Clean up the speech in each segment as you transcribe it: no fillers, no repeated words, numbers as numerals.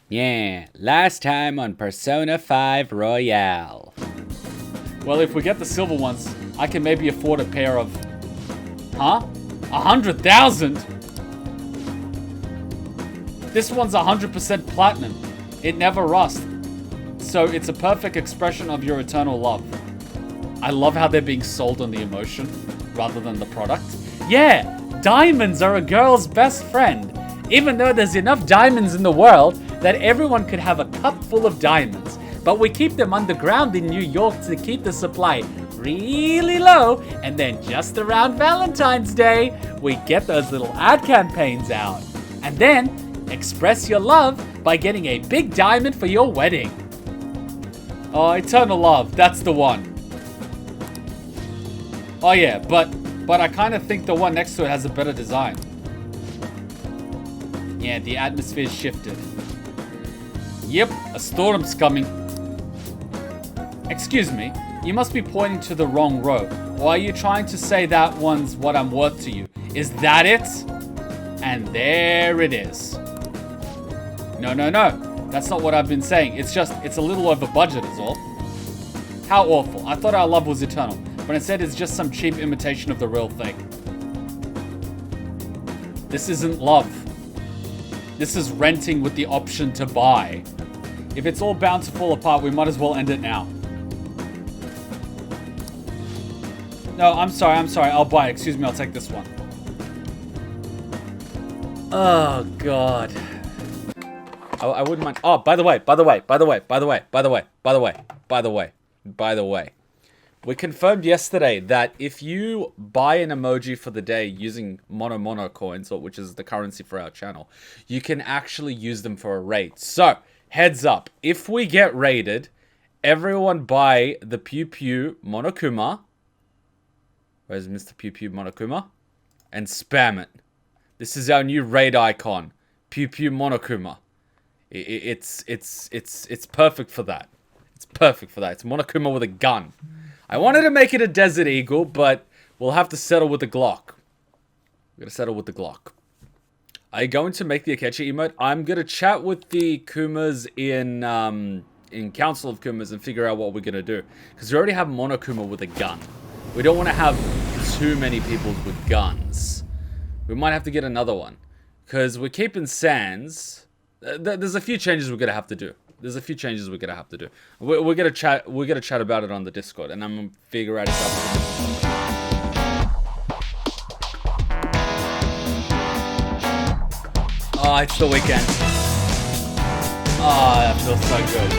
Yeah, last time on Persona 5 Royale. Well, if we get the silver ones, I can maybe afford a pair of... Huh? 100,000? This one's 100% platinum. It never rusts. So it's a perfect expression of your eternal love. I love how they're being sold on the emotion rather than the product. Yeah, diamonds are a girl's best friend. Even though there's enough diamonds in the world that everyone could have a cup full of diamonds. But we keep them underground in New York to keep the supply really low. And then just around Valentine's Day, we get those little ad campaigns out. And then express your love by getting a big diamond for your wedding. Oh, Eternal Love, that's the one. Oh yeah, but I kind of think the one next to it has a better design. Yeah, the atmosphere's shifted. Yep, a storm's coming. Excuse me, you must be pointing to the wrong row. Or are you trying to say that one's what I'm worth to you? Is that it? And there it is. No, that's not what I've been saying. It's a little over budget is all. How awful. I thought our love was eternal, but instead it's just some cheap imitation of the real thing. This isn't love. This is renting with the option to buy. If it's all bound to fall apart, we might as well end it now. No, I'm sorry. I'll buy it. Excuse me, I'll take this one. Oh, God. I wouldn't mind. Oh, by the way. We confirmed yesterday that if you buy an emoji for the day using mono coins, which is the currency for our channel, you can actually use them for a raid. So, heads up, if we get raided, everyone buy the Pew Pew Monokuma. Where's Mr. Pew Pew Monokuma? And spam it. This is our new raid icon, Pew Pew Monokuma. It's perfect for that. It's perfect for that. It's Monokuma with a gun. I wanted to make it a Desert Eagle, but we'll have to settle with the Glock. We're going to settle with the Glock. Are you going to make the Akechi emote? I'm going to chat with the Kumas in Council of Kumas and figure out what we're going to do. Because we already have Monokuma with a gun. We don't want to have too many people with guns. We might have to get another one. Because we're keeping Sans. There's a few changes we're going to have to do. We're gonna chat about it on the Discord, and I'm gonna figure out if Oh, it's the weekend. Oh, that feels so good.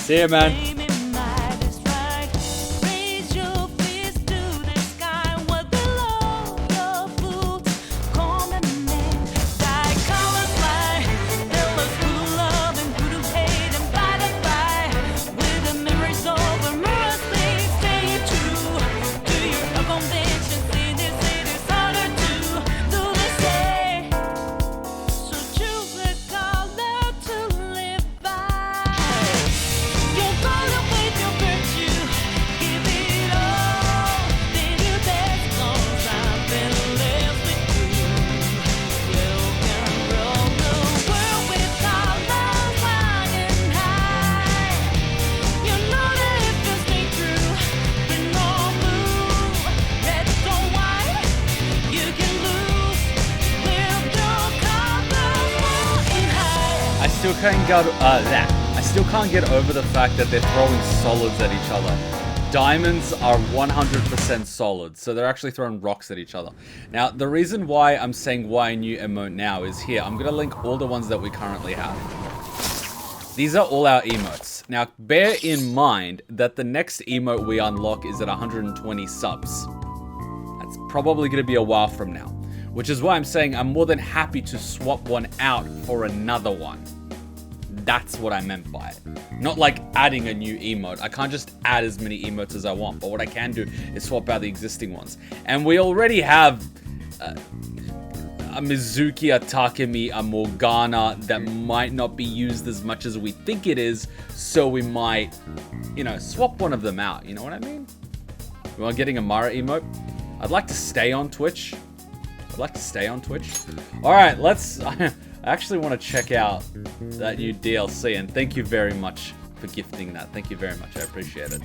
See you, man. I still can't get over the fact that they're throwing solids at each other. Diamonds are 100% solid, so they're actually throwing rocks at each other. Now, the reason why I'm saying why a new emote now is here. I'm going to link all the ones that we currently have. These are all our emotes. Now, bear in mind that the next emote we unlock is at 120 subs. That's probably going to be a while from now. Which is why I'm saying I'm more than happy to swap one out for another one. That's what I meant by it. Not like adding a new emote. I can't just add as many emotes as I want, but what I can do is swap out the existing ones. And we already have a Mizuki, a Takemi, a Morgana that might not be used as much as we think it is, so we might, you know, swap one of them out, you know what I mean? We are getting a Mara emote. I'd like to stay on Twitch. Alright, let's... I actually want to check out that new DLC, and thank you very much for gifting that. Thank you very much, I appreciate it.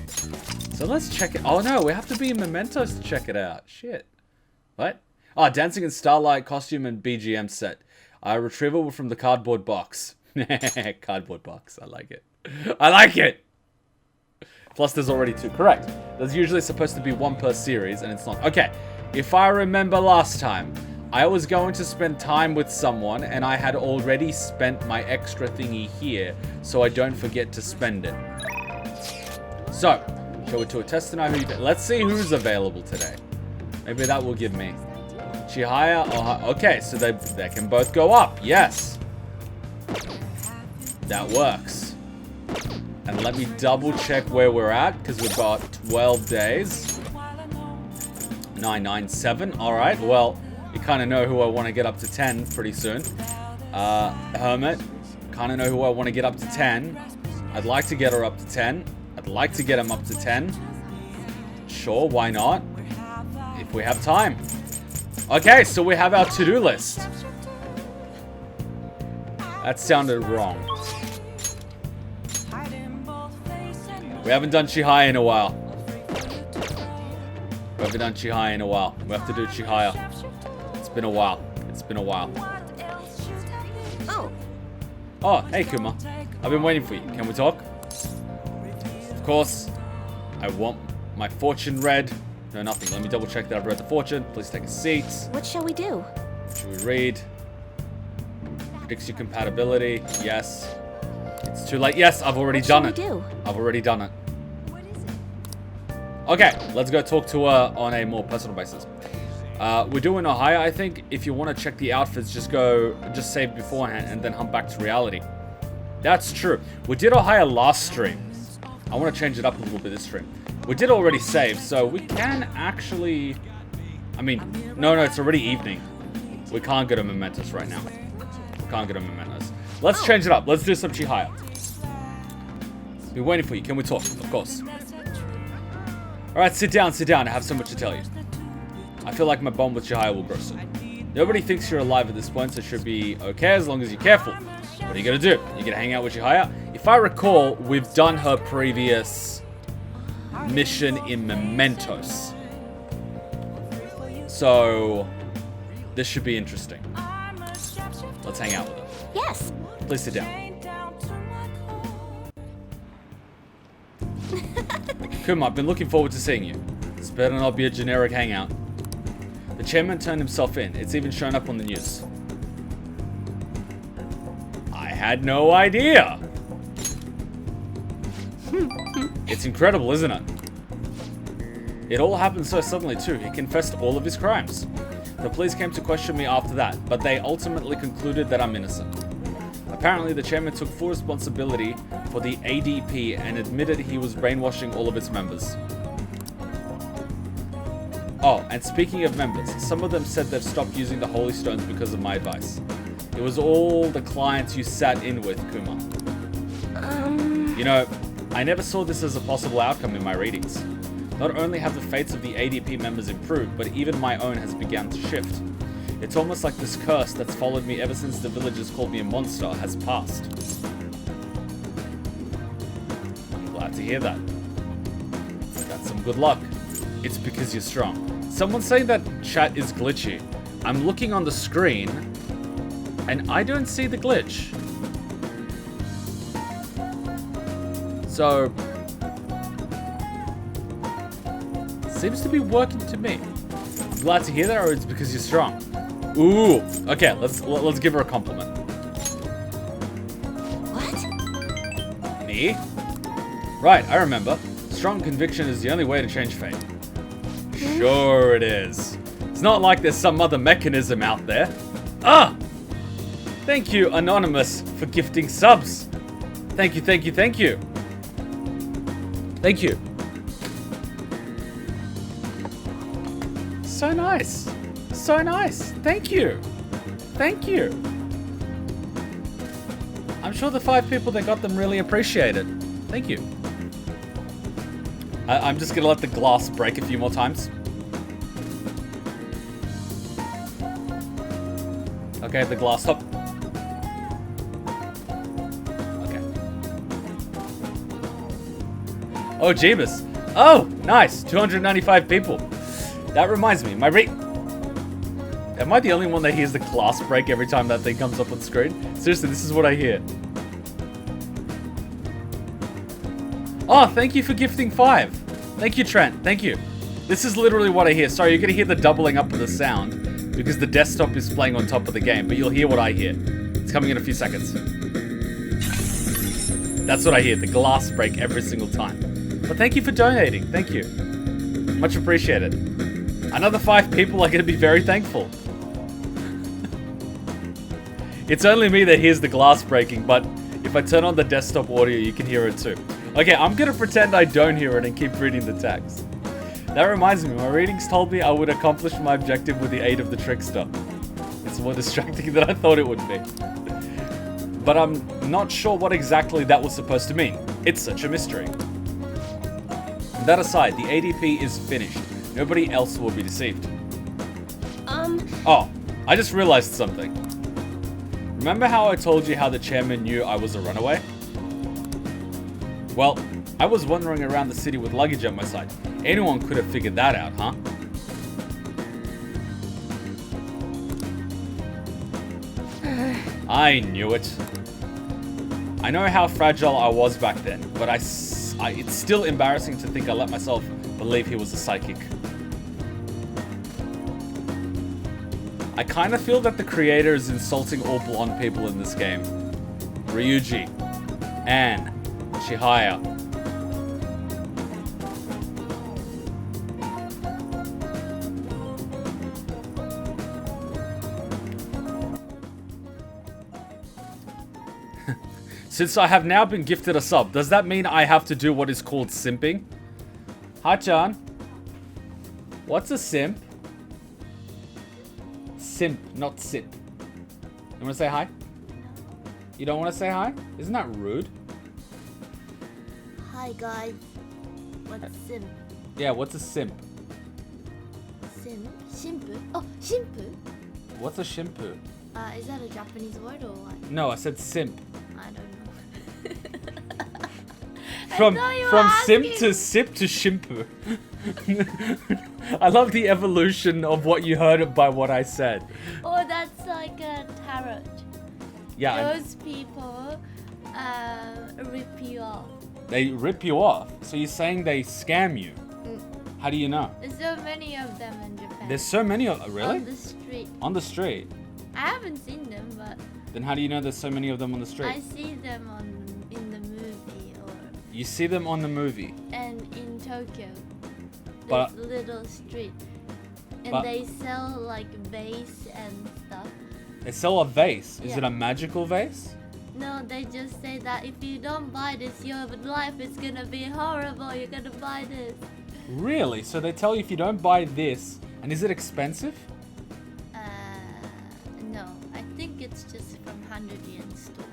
So let's check it. Oh no, we have to be in Mementos to check it out. Shit. What? Oh, Dancing in Starlight costume and BGM set. Retrievable from the cardboard box. Cardboard box, I like it. I like it! Plus there's already 2. Correct. There's usually supposed to be 1 per series, and it's not. Okay, if I remember last time, I was going to spend time with someone, and I had already spent my extra thingy here, so I don't forget to spend it. So, shall we do a test tonight? Let's see who's available today. Maybe that will give me. Chihaya, okay, so they can both go up, yes. That works. And let me double check where we're at, because we've got 12 days. 997, alright, well, you kind of know who I want to get up to 10 pretty soon. Hermit, kind of know who I want to get up to 10. I'd like to get her up to 10. I'd like to get him up to 10. Sure, why not? If we have time. Okay, so we have our to-do list. That sounded wrong. We haven't done Chihaya in a while. We have to do Chihaya. It's been a while. Oh, hey Kuma. I've been waiting for you. Can we talk? Of course. I want my fortune read. No, nothing. Let me double check that I've read the fortune. Please take a seat. What shall we do? Should we read? Predicts your compatibility. Yes. It's too late. Yes, I've already done it. I've already done it. Okay, let's go talk to her on a more personal basis. We're doing Ohio, I think. If you want to check the outfits, just save beforehand and then hump back to reality. That's true. We did Ohio last stream. I want to change it up a little bit this stream. We did already save, so we can actually... I mean, no, it's already evening. We can't go to Mementos right now. Let's change it up. Let's do some Chihaya. Been waiting for you. Can we talk? Of course. Alright, sit down. I have so much to tell you. I feel like my bond with Chihaya will grow soon. Nobody thinks you're alive at this point, so it should be okay as long as you're careful. What are you gonna do? You're gonna hang out with Chihaya? If I recall, we've done her previous mission in Mementos. So, this should be interesting. Let's hang out with her. Yes. Please sit down. Kuma, I've been looking forward to seeing you. This better not be a generic hangout. The chairman turned himself in. It's even shown up on the news. I had no idea. It's incredible, isn't it? It all happened so suddenly too. He confessed all of his crimes. The police came to question me after that, but they ultimately concluded that I'm innocent. Apparently, the chairman took full responsibility for the ADP and admitted he was brainwashing all of its members. Oh, and speaking of members, some of them said they've stopped using the Holy Stones because of my advice. It was all the clients you sat in with, Kuma. You know, I never saw this as a possible outcome in my readings. Not only have the fates of the ADP members improved, but even my own has begun to shift. It's almost like this curse that's followed me ever since the villagers called me a monster has passed. I'm glad to hear that. That's some good luck. It's because you're strong. Someone's saying that chat is glitchy. I'm looking on the screen, and I don't see the glitch. So, seems to be working to me. I'm glad to hear that, or it's because you're strong. Ooh, okay, let's give her a compliment. What? Me? Right, I remember. Strong conviction is the only way to change fate. Sure it is. It's not like there's some other mechanism out there. Ah! Thank you, Anonymous, for gifting subs. Thank you. Thank you. So nice. Thank you. thank you. I'm sure the 5 people that got them really appreciate it. Thank you. I'm just gonna let the glass break a few more times. Okay, the glass top. Okay. Oh, Jeebus. Oh, nice. 295 people. That reminds me, am I the only one that hears the glass break every time that thing comes up on screen? Seriously, this is what I hear. Oh, thank you for gifting 5. Thank you, Trent. Thank you. This is literally what I hear. Sorry, you're going to hear the doubling up of the sound because the desktop is playing on top of the game, but you'll hear what I hear. It's coming in a few seconds. That's what I hear, the glass break every single time. But thank you for donating. Thank you. Much appreciated. Another 5 people are going to be very thankful. It's only me that hears the glass breaking, but if I turn on the desktop audio, you can hear it too. Okay, I'm gonna pretend I don't hear it and keep reading the text. That reminds me, my readings told me I would accomplish my objective with the aid of the trickster. It's more distracting than I thought it would be. But I'm not sure what exactly that was supposed to mean. It's such a mystery. That aside, the ADP is finished. Nobody else will be deceived. Oh, I just realized something. Remember how I told you how the chairman knew I was a runaway? Well, I was wandering around the city with luggage at my side. Anyone could have figured that out, huh? I knew it. I know how fragile I was back then, but it's still embarrassing to think I let myself believe he was a psychic. I kind of feel that the creator is insulting all blonde people in this game. Ryuji, Anne, Chihaya. Since I have now been gifted a sub, does that mean I have to do what is called simping? Ha-chan. What's a simp? Simp, not sip. You want to say hi? You don't want to say hi? Isn't that rude? Hi guys. What's simp? Yeah, what's a simp? Simp? Shimpu? Oh, shimpu? What's a shimpu? Is that a Japanese word or what? No, I said simp. I don't know. From simp to sip to shimpu. I love the evolution of what you heard by what I said. Oh, that's like a tarot. Yeah. Those people rip you off. They rip you off. So you're saying they scam you? How do you know? There's so many of them in Japan. There's so many of really? On the street. On the street? I haven't seen them, but Then how do you know there's so many of them on the street? I see them in the movie or You see them on the movie. and in Tokyo. But- There's little street. And but- they sell like vase and stuff. They sell a vase. Is Yeah. it a magical vase? No, they just say that if you don't buy this, your life is gonna be horrible. You're gonna buy this. Really? So they tell you if you don't buy this, and is it expensive? No. I think it's just from 100 yen store.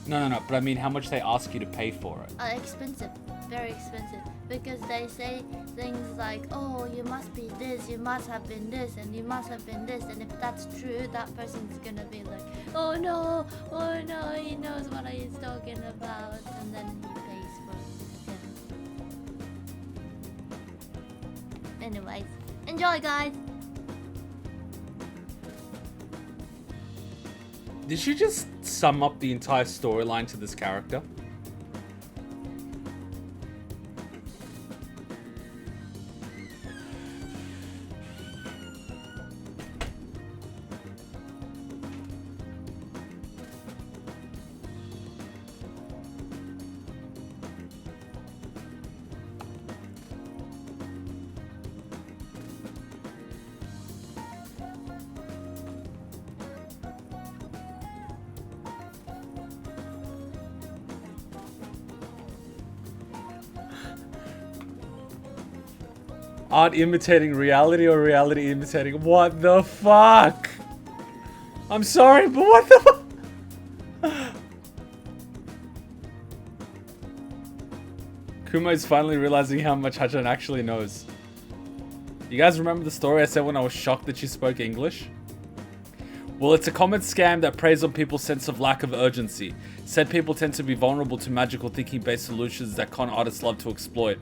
No. But I mean, how much they ask you to pay for it? Expensive. Very expensive. Because they say things like, oh, you must be this, you must have been this, and you must have been this. And if that's true, that person's gonna be like, oh no, he knows what he's talking about. And then he pays for it. Anyways, enjoy, guys. Did she just sum up the entire storyline to this character? Art imitating reality or reality imitating? What the fuck? I'm sorry, but what the... Kuma is finally realizing how much Hachan actually knows. You guys remember the story I said when I was shocked that she spoke English? Well, it's a common scam that preys on people's sense of lack of urgency. Said people tend to be vulnerable to magical thinking-based solutions that con artists love to exploit.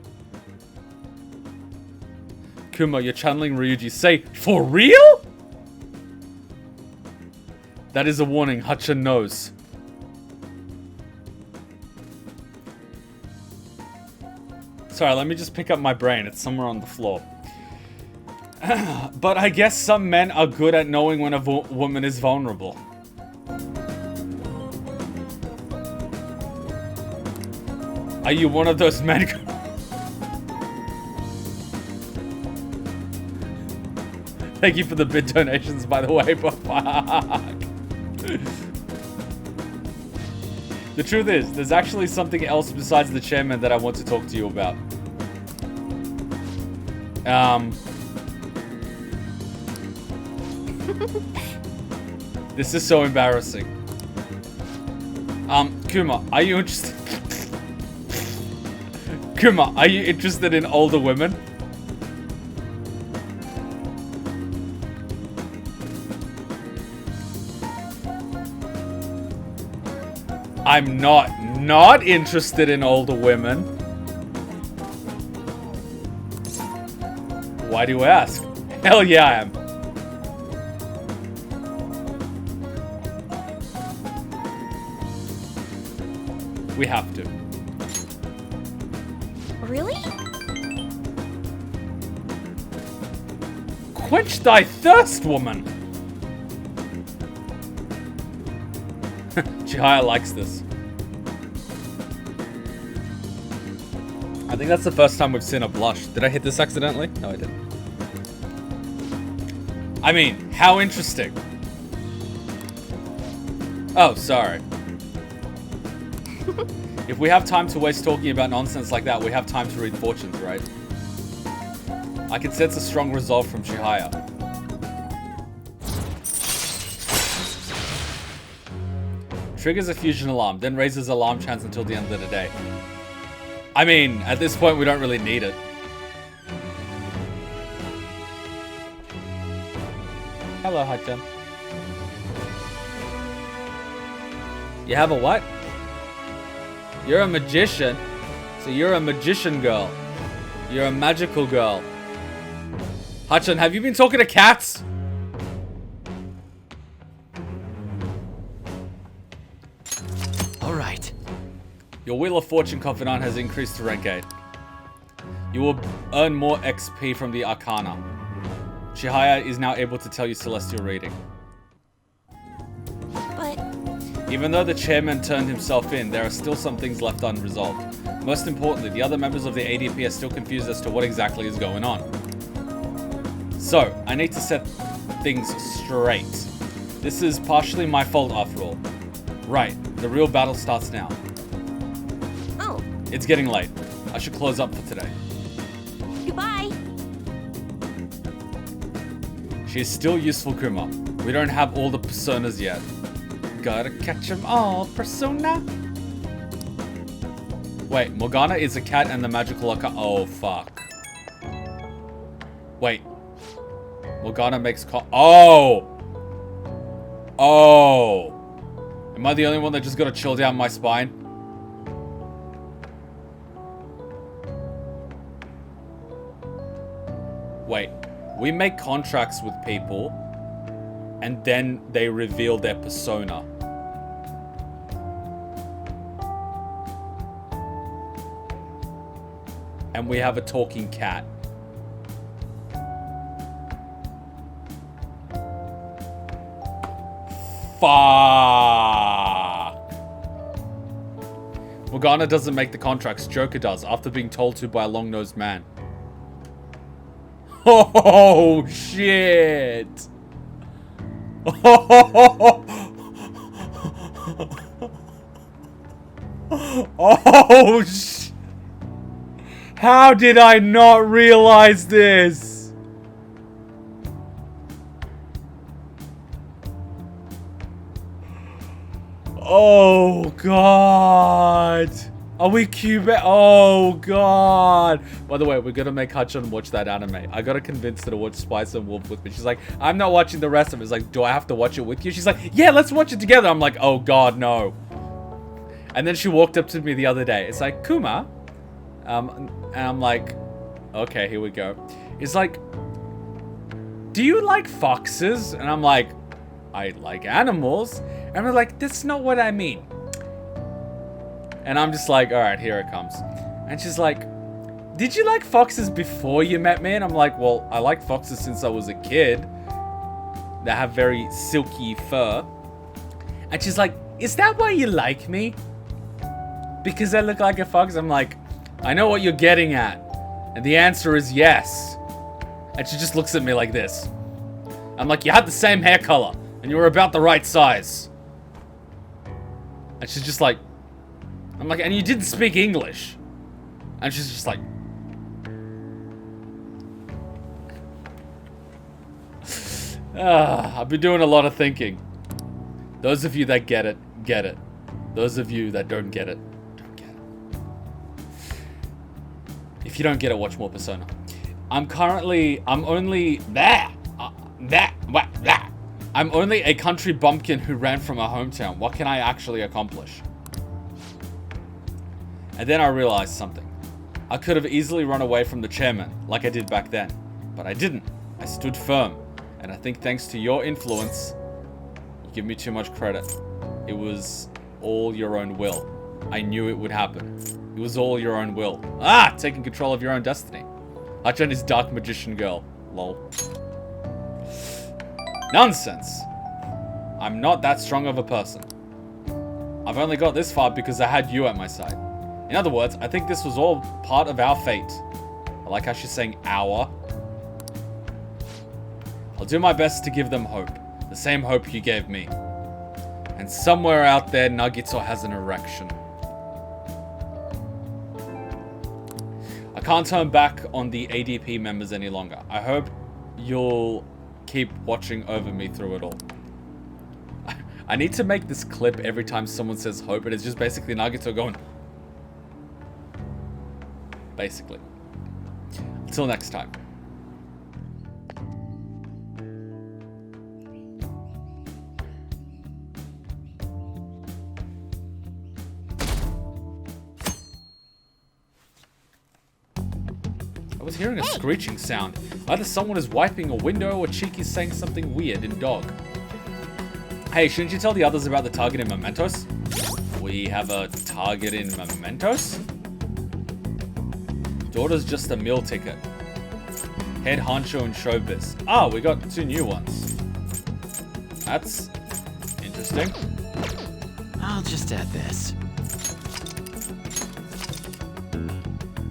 Kuma, you're channeling Ryuji. Say, for real? That is a warning. Hachan knows. Sorry, let me just pick up my brain. It's somewhere on the floor. But I guess some men are good at knowing when a woman is vulnerable. Are you one of those men? Thank you for the bid donations, by the way, but fuck. The truth is, there's actually something else besides the chairman that I want to talk to you about. This is so embarrassing. Kuma, are you interested? Kuma, are you interested in older women? I'm not interested in older women. Why do you ask? Hell yeah, I am. We have to. Really? Quench thy thirst, woman! Chihaya likes this. I think that's the first time we've seen her blush. Did I hit this accidentally? No, I didn't. I mean, how interesting. Oh, sorry. If we have time to waste talking about nonsense like that, we have time to read fortunes, right? I can sense a strong resolve from Chihaya. Triggers a fusion alarm, then raises alarm chance until the end of the day. I mean, at this point, we don't really need it. Hello, Hachan. You have a what? You're a magician. So you're a magician girl. You're a magical girl. Hachan, have you been talking to cats? Alright. Your Wheel of Fortune Confidant has increased to rank 8. You will earn more XP from the Arcana. Chihaya is now able to tell you Celestial Reading. But Even though the chairman turned himself in, there are still some things left unresolved. Most importantly, the other members of the ADP are still confused as to what exactly is going on. So, I need to set things straight. This is partially my fault after all. Right, the real battle starts now. oh, It's getting late. I should close up for today. goodbye. She's still useful, Kuma. We don't have all the personas yet. Gotta catch 'em all, persona. Wait, Morgana is a cat and the magical locker. Oh, fuck. Wait. Morgana makes Oh! Oh! Am I the only one that just got to chill down my spine? Wait. We make contracts with people, and then they reveal their persona. And we have a talking cat. Fuck. Morgana doesn't make the contracts, Joker does, after being told to by a long-nosed man. Oh, shit. Oh, shit. How did I not realize this? Oh, God. Are we Cuban? Oh, God. By the way, we're going to make Hachan watch that anime. I got to convince her to watch Spice and Wolf with me. She's like, I'm not watching the rest of it. It's like, do I have to watch it with you? She's like, yeah, let's watch it together. I'm like, oh, God, no. And then she walked up to me the other day. It's like, Kuma. And I'm like, okay, here we go. It's like, do you like foxes? And I'm like, I like animals. And we're like, that's not what I mean. And I'm just like, all right, here it comes. And she's like, did you like foxes before you met me? And I'm like, well, I like foxes since I was a kid. They have very silky fur. And she's like, is that why you like me? Because I look like a fox? I'm like, I know what you're getting at. And the answer is yes. And she just looks at me like this. I'm like, you had the same hair color. And you were about the right size. And she's just like, I'm like, and you didn't speak English. And she's just like, I've been doing a lot of thinking. Those of you that get it, get it. Those of you that don't get it, don't get it. If you don't get it, watch more Persona. I'm only a country bumpkin who ran from a hometown. What can I actually accomplish? And then I realized something. I could have easily run away from the chairman, like I did back then. But I didn't. I stood firm. And I think thanks to your influence, you give me too much credit. It was all your own will. I knew it would happen. It was all your own will. Taking control of your own destiny. Hachan is dark magician girl. Lol. Nonsense. I'm not that strong of a person. I've only got this far because I had you at my side. In other words, I think this was all part of our fate. I like how she's saying our. I'll do my best to give them hope. The same hope you gave me. And somewhere out there, Nagito has an erection. I can't turn back on the ADP members any longer. I hope you'll keep watching over me through it all. I need to make this clip every time someone says hope, and it's just basically Nagito going... Basically. Until next time. I was hearing a screeching sound. Either someone is wiping a window or Chiki's saying something weird in dog. Hey, shouldn't you tell the others about the target in Mementos? We have a target in Mementos? Daughter's just a meal ticket. Head honcho and Showbiz. Ah, we got 2 new ones. That's interesting. I'll just add this.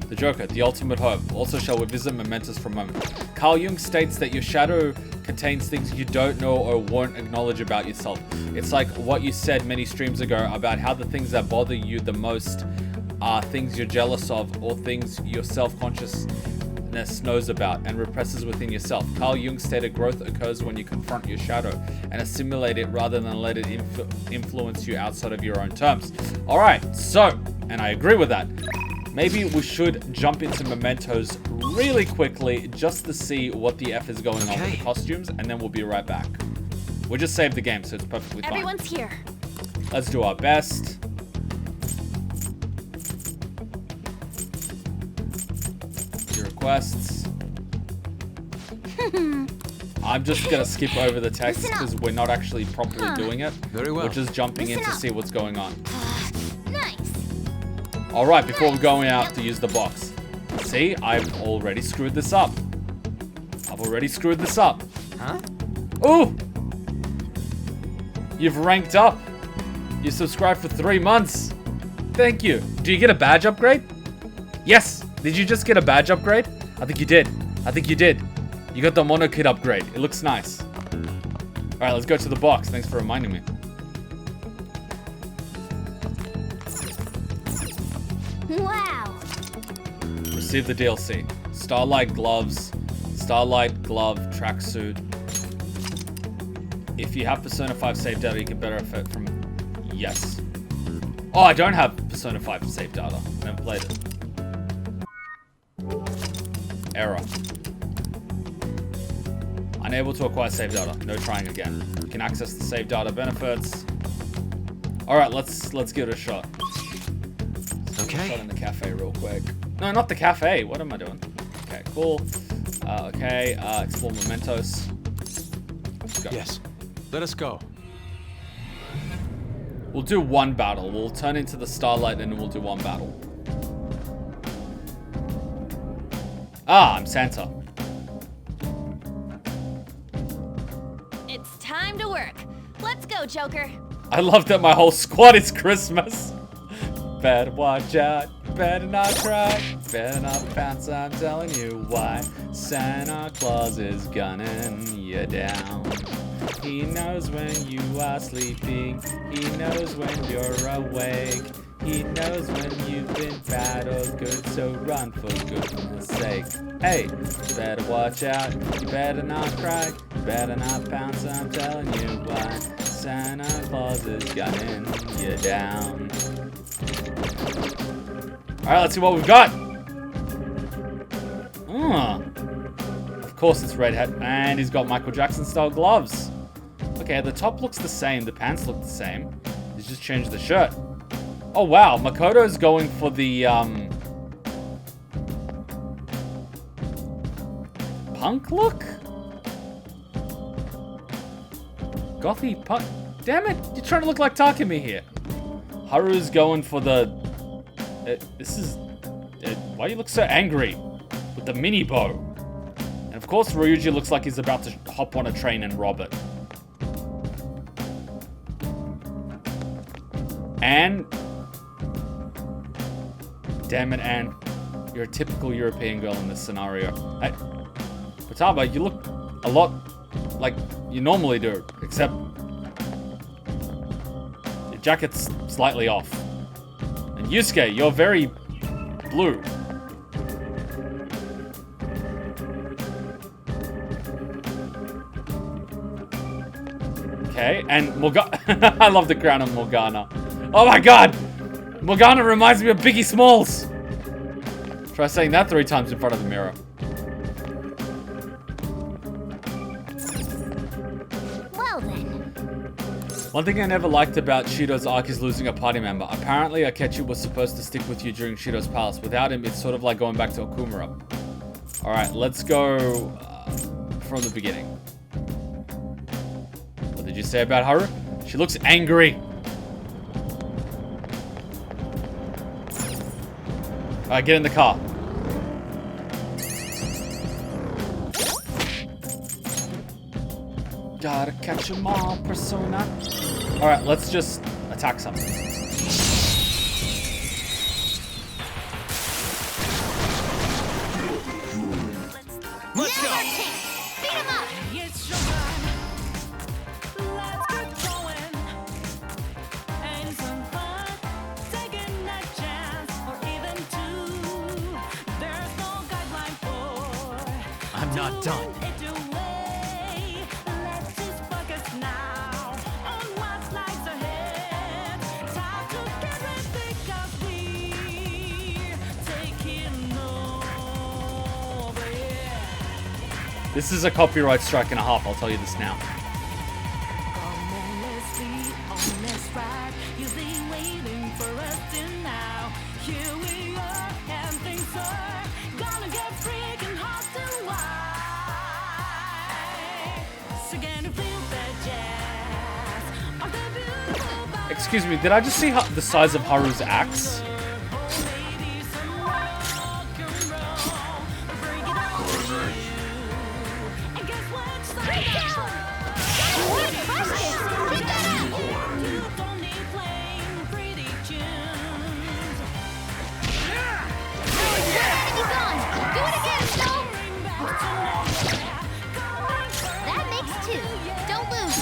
The Joker, the ultimate hope. Also shall we visit Mementos for a moment. Carl Jung states that your shadow contains things you don't know or won't acknowledge about yourself. It's like what you said many streams ago about how the things that bother you the most are things you're jealous of or things your self-consciousness knows about and represses within yourself. Carl Jung stated growth occurs when you confront your shadow and assimilate it rather than let it influence you outside of your own terms. Alright, so, and I agree with that. Maybe we should jump into Mementos really quickly just to see what the F is going on with the costumes, and then we'll be right back. We just saved the game, so it's perfectly fine. Everyone's here. Let's do our best. Your requests. I'm just gonna skip over the text because we're not actually properly doing it. Very well. We're just jumping in to see what's going on. Nice. Alright, before we're going out to use the box. See, I've already screwed this up. Huh? Ooh! You've ranked up. You subscribed for 3 months. Thank you. Do you get a badge upgrade? Yes. Did you just get a badge upgrade? I think you did. You got the mono kit upgrade. It looks nice. Alright, let's go to the box. Thanks for reminding me. Wow. Receive the DLC. Starlight gloves. Starlight glove tracksuit. If you have Persona 5 saved data, you can better effect from... Yes. Oh, I don't have Persona 5 save data. I never played it. Error. Unable to acquire save data. No trying again. You can access the save data benefits. Alright, let's give it a shot. Okay. Shot in the cafe real quick. No, not the cafe. What am I doing? Okay, cool. Okay, explore Mementos. Let's go. Yes. Let us go. We'll do one battle. We'll turn into the Starlight and we'll do one battle. Ah, I'm Santa. It's time to work. Let's go, Joker. I love that my whole squad is Christmas. Better watch out. Better not cry. Better not bounce. I'm telling you why. Santa Claus is gunning you down. He knows when you are sleeping. He knows when you're awake. He knows when you've been bad or good, so run for goodness sake. Hey, better watch out. You better not cry. Better not pounce. I'm telling you why. Santa Claus is gunning you down. Alright, let's see what we've got. Of course it's Redhead, and he's got Michael Jackson style gloves. Okay, the top looks the same, the pants look the same. He's just changed the shirt. Oh wow, Makoto's going for the punk look? Gothy punk. Damn it, you're trying to look like Takumi here. Haru's going for the why you look so angry? With the mini bow. And of course Ryuji looks like he's about to hop on a train and rob it. And damn it, Anne. You're a typical European girl in this scenario. Hey, Futaba, you look a lot like you normally do, except your jacket's slightly off. And Yusuke, you're very blue. Okay, and Morgana. I love the crown of Morgana. Oh my god! Morgana reminds me of Biggie Smalls! Try saying that 3 times in front of the mirror. Well then. One thing I never liked about Shido's arc is losing a party member. Apparently, Akechi was supposed to stick with you during Shido's palace. Without him, it's sort of like going back to Okumura. Alright, let's go from the beginning. What did you say about Haru? She looks angry. Alright, get in the car. Gotta catch 'em all, Persona. Alright, let's just attack something. Let's go. Beat him up! Let's get going. And some fun, taking a chance, or even 2. There's no guideline for. I'm not done. It away. Let's just focus now on what lies ahead. Time to get ready, 'cause we're taking over. This is a copyright strike and a half, I'll tell you this now. Come on, let's see, on let's ride. You've been waiting for us till now. Here we are, and things are gonna get freaking hot tonight. So gonna feel that jazz. All the beautiful vibes. Excuse me, did I just see the size of Haru's axe? Ladies and rock and roll. Bring it on. And guess what? Start down. You don't need plain pretty tunes. He's gone! Do it again, Snow! That makes 2. Don't lose.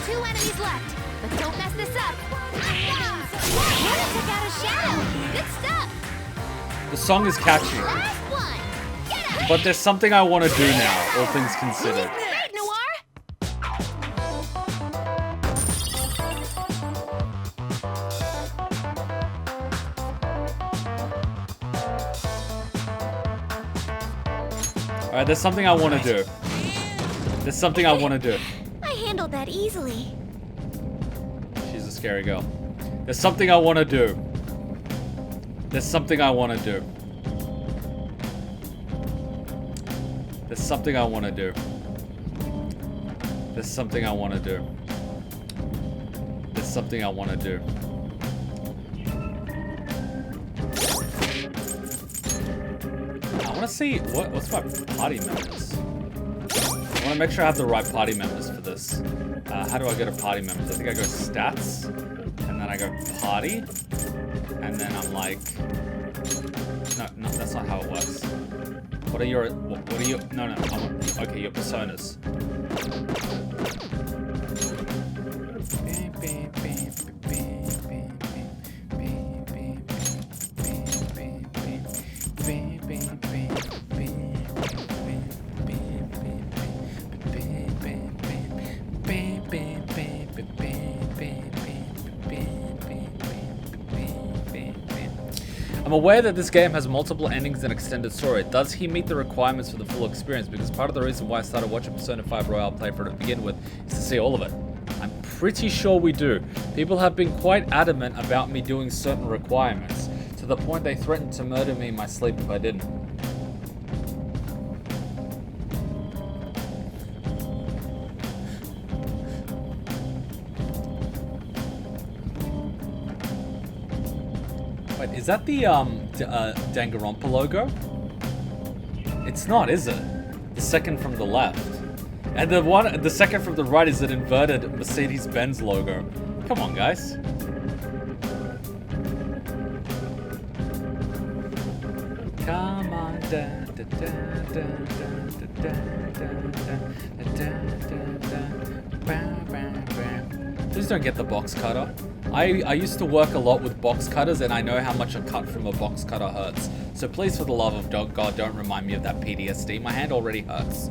2 enemies left, but don't mess this up. Wanna took out a shadow. Good stuff. The song is catchy, Last one. Get up. but there's something I want to do now, all things considered. Great, Noir. Alright, there's something I want to do. There's something I want to do. I handled that easily. She's a scary girl. There's something I want to do. There's something I want to do. There's something I want to do. There's something I want to do. There's something I want to do. I want to see what's my party members. I want to make sure I have the right party members for this. How do I go to party members? I think I go stats, and then I go party, and then I'm like, no, that's not how it works. What are your, no, okay, your personas. I'm aware that this game has multiple endings and extended story. Does he meet the requirements for the full experience? Because part of the reason why I started watching Persona 5 Royale playthrough to begin with is to see all of it. I'm pretty sure we do. People have been quite adamant about me doing certain requirements, to the point they threatened to murder me in my sleep if I didn't. Wait, is that the Danganronpa logo? It's not, is it? The second from the left. And the second from the right is an inverted Mercedes-Benz logo. Come on, guys. Come on, please don't get the box cutter. I used to work a lot with box cutters, and I know how much a cut from a box cutter hurts. So please, for the love of God, don't remind me of that PTSD. My hand already hurts.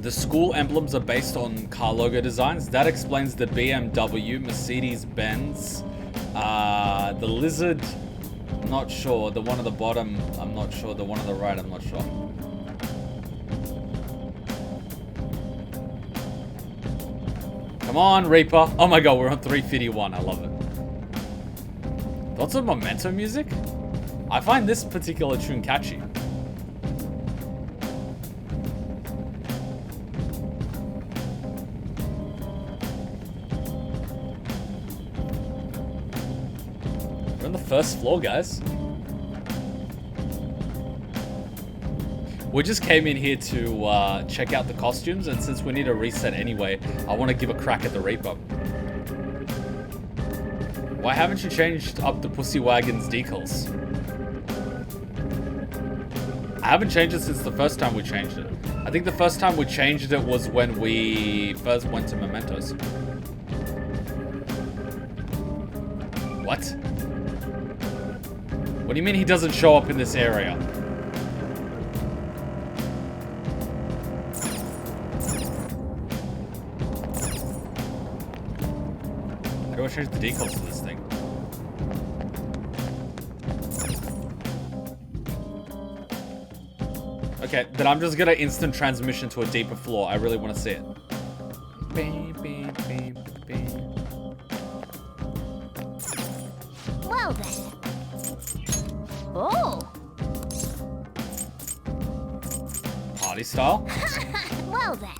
The school emblems are based on car logo designs. That explains the BMW, Mercedes-Benz, the lizard, I'm not sure. The one at the bottom, I'm not sure. The one on the right, I'm not sure. Come on, Reaper. Oh my god, we're on 351. I love it. Lots of Memento music? I find this particular tune catchy. We're on the first floor, guys. We just came in here to check out the costumes, and since we need a reset anyway, I want to give a crack at the Reaper. Why haven't you changed up the Pussy Wagon's decals? I haven't changed it since the first time we changed it. I think the first time we changed it was when we first went to Mementos. What? What do you mean he doesn't show up in this area? How do I change the decals to this thing? Okay, then I'm just gonna instant transmission to a deeper floor. I really want to see it. Well then. Oh. Party style? Well then.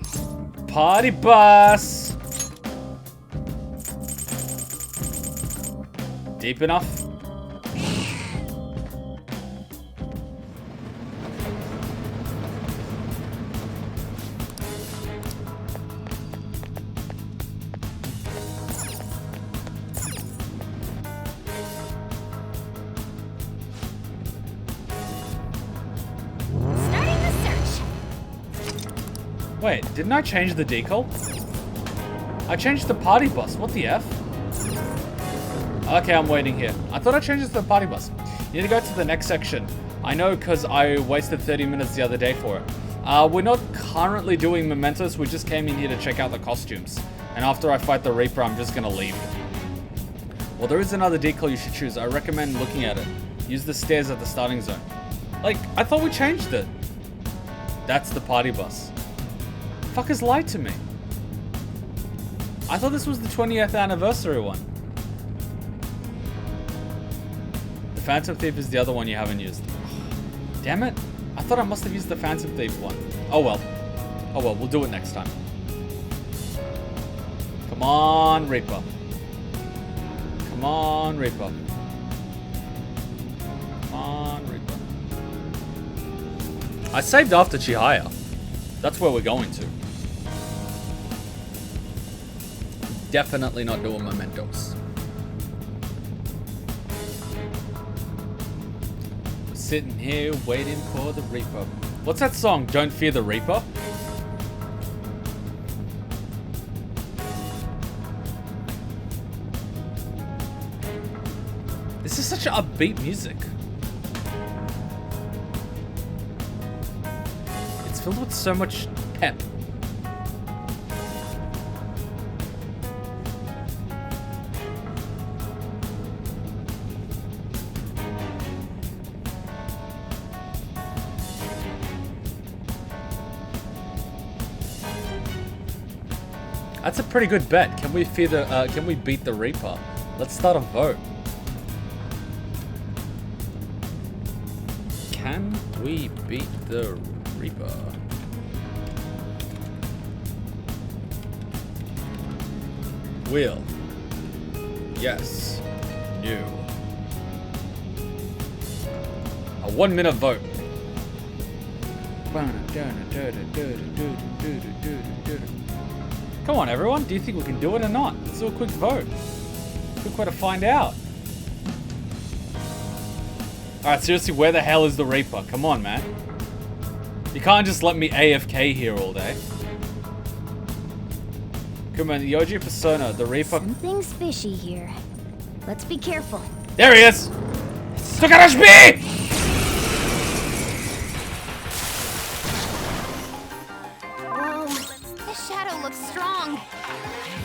Party bus! Deep enough? Starting the search. Wait, didn't I change the decal? I changed the party bus. What the F? Okay, I'm waiting here. I thought I changed it to the party bus. You need to go to the next section. I know, because I wasted 30 minutes the other day for it. We're not currently doing Mementos. We just came in here to check out the costumes. And after I fight the Reaper, I'm just going to leave. Well, there is another decal you should choose. I recommend looking at it. Use the stairs at the starting zone. Like, I thought we changed it. That's the party bus. Fuckers lied to me. I thought this was the 20th anniversary one. The Phantom Thief is the other one you haven't used. Damn it. I thought I must have used the Phantom Thief one. Oh well. Oh well, we'll do it next time. Come on, Reaper. Come on, Reaper. Come on, Reaper. I saved after Chihaya. That's where we're going to. Definitely not doing Mementos. Sitting here waiting for the Reaper. What's that song? Don't Fear the Reaper? This is such upbeat music. It's filled with so much pep. That's a pretty good bet. Can we fear the? Can we beat the Reaper? Let's start a vote. Can we beat the Reaper? Will. Yes. No. A 1 minute vote. Come on, everyone. Do you think we can do it or not? Let's do a quick vote. Quick way to find out. Alright, seriously, where the hell is the Reaper? Come on, man. You can't just let me AFK here all day. Come on, the OG Persona, the Reaper. Something's fishy here. Let's be careful. There he is! Tokarashi! Whoa, this shadow looks strong.